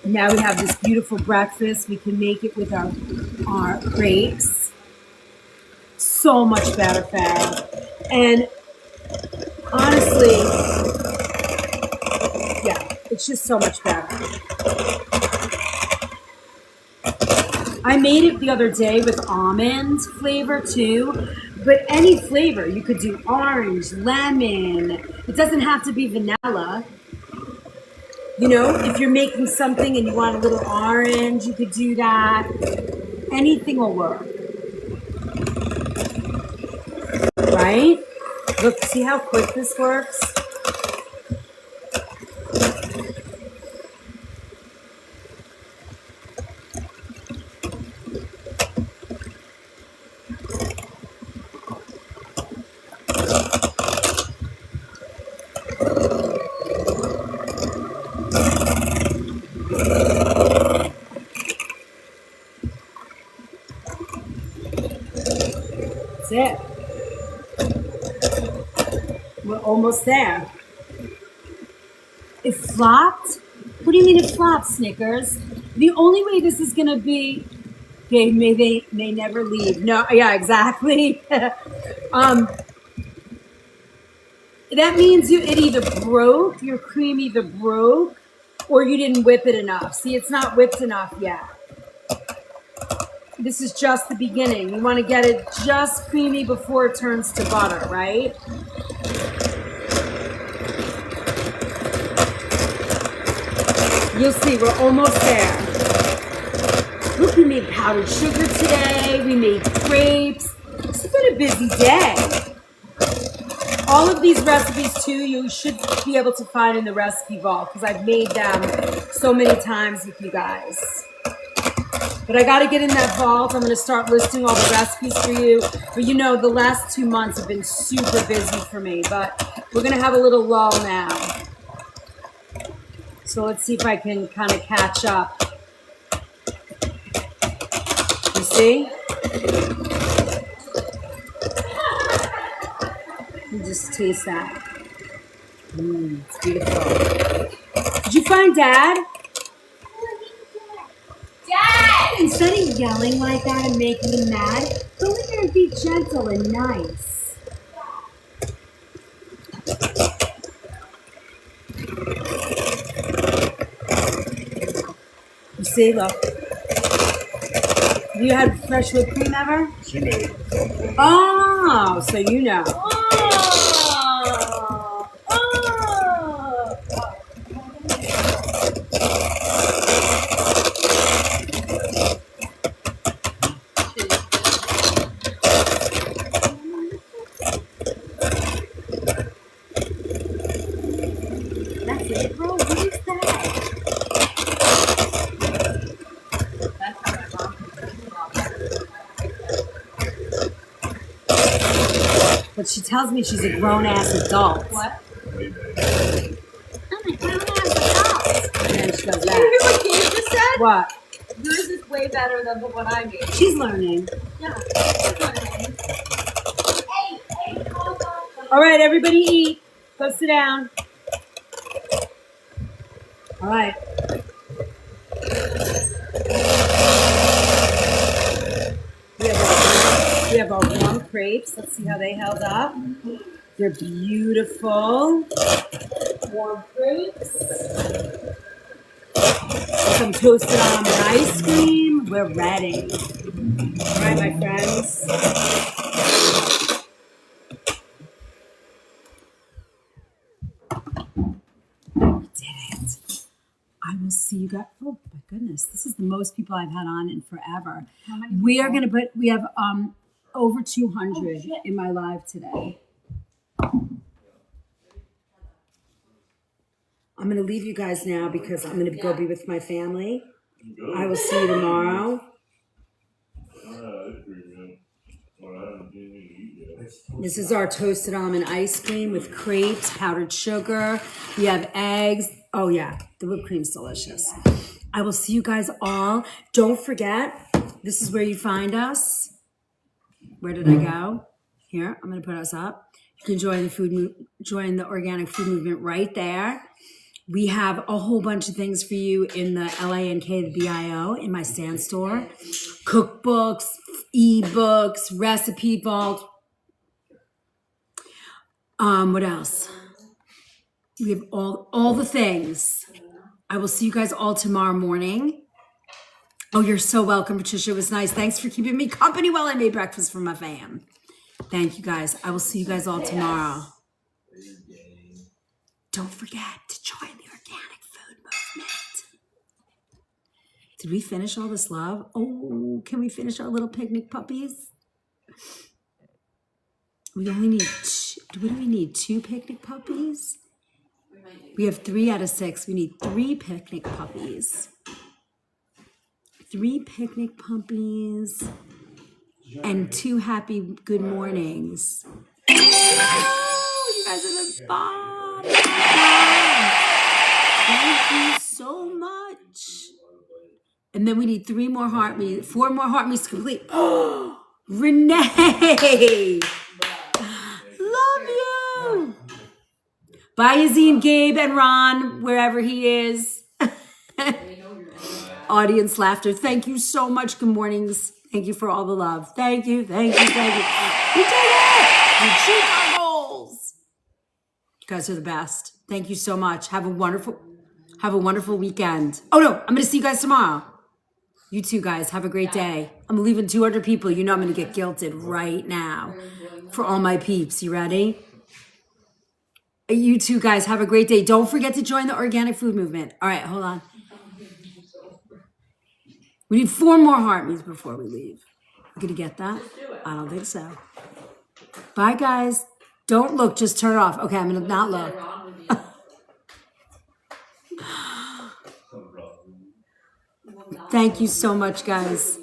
And now we have this beautiful breakfast. We can make it with our grapes. So much better, Farrah. And honestly, yeah, it's just so much better. I made it the other day with almond flavor too, but any flavor. You could do orange, lemon. It doesn't have to be vanilla. If you're making something and you want a little orange, you could do that. Anything will work. Right? Look, see how quick this works? That's it. We're almost there. It flopped? What do you mean it flopped, Snickers? The only way this is gonna be, they may never leave. No, yeah, exactly. That means it either broke, your cream either broke, or you didn't whip it enough. See, it's not whipped enough yet. This is just the beginning. You want to get it just creamy before it turns to butter, right? You'll see, we're almost there. Look, we made powdered sugar today. We made grapes. It's been a busy day. All of these recipes, too, you should be able to find in the recipe vault because I've made them so many times with you guys. But I got to get in that vault. I'm going to start listing all the recipes for you. But the last 2 months have been super busy for me. But we're going to have a little lull now. So let's see if I can kind of catch up. You see? You just taste that. It's beautiful. Did you find Dad? Yes! Instead of yelling like that and making me mad, go in there and be gentle and nice. You see, look. Have you had fresh whipped cream ever? She made it. Oh, so you know. That's it, bro. What is that? But she tells me she's a grown ass adult. What? I'm a grown-ass adult. And then she goes You that. hear what Kate just said? What? Yours is way better than the one I made. She's learning. Yeah. All right, everybody eat. Go sit down. All right. We have our warm crepes. Let's see how they held up. They're beautiful. Warm crepes. Some toasted almond ice cream. We're ready. All right, my friends. We did it. I will see you guys. Oh my goodness, this is the most people I've had on in forever. We are gonna put. We have over 200 in my live today. I'm gonna leave you guys now because I'm gonna go be with my family. I will see you tomorrow. This is our toasted almond ice cream with crepes, powdered sugar. We have eggs. Oh yeah, the whipped cream's delicious. I will see you guys all. Don't forget, this is where you find us. Where did I go? Here, I'm gonna put us up. You can join the organic food movement right there. We have a whole bunch of things for you in the LANK, the BIO, in my stand store. Cookbooks, ebooks, recipe vault. What else? We have all the things. I will see you guys all tomorrow morning. Oh, you're so welcome, Patricia. It was nice. Thanks for keeping me company while I made breakfast for my fam. Thank you, guys. I will see you guys all tomorrow. Don't forget to join the organic food movement. Did we finish all this love? Oh, can we finish our little picnic puppies? We only need what do we need? 2 picnic puppies? We have 3 out of 6. We need 3 picnic puppies. 3 picnic puppies and 2 happy good mornings. Oh, you guys are the bomb. Thank you so much. And then we need 3 more heart meats, 4 more heart meats to complete. Oh, Renee. Love you. Bye, Yazim, Gabe, and Ron, wherever he is. Audience laughter. Thank you so much. Good mornings. Thank you for all the love. Thank you. Thank you. Thank you. We did it. We achieved our goals. You guys are the best. Thank you so much. Have a wonderful weekend. Oh no, I'm going to see you guys tomorrow. You too, guys. Have a great day. I'm leaving 200 people. You know I'm going to get guilted right now for all my peeps. You ready? You too, guys. Have a great day. Don't forget to join the organic food movement. All right, hold on. We need 4 more heart meats before we leave. You gonna get that? I don't think so. Bye, guys. Don't look. Just turn it off. Okay, I'm gonna not look. Thank you so much, guys.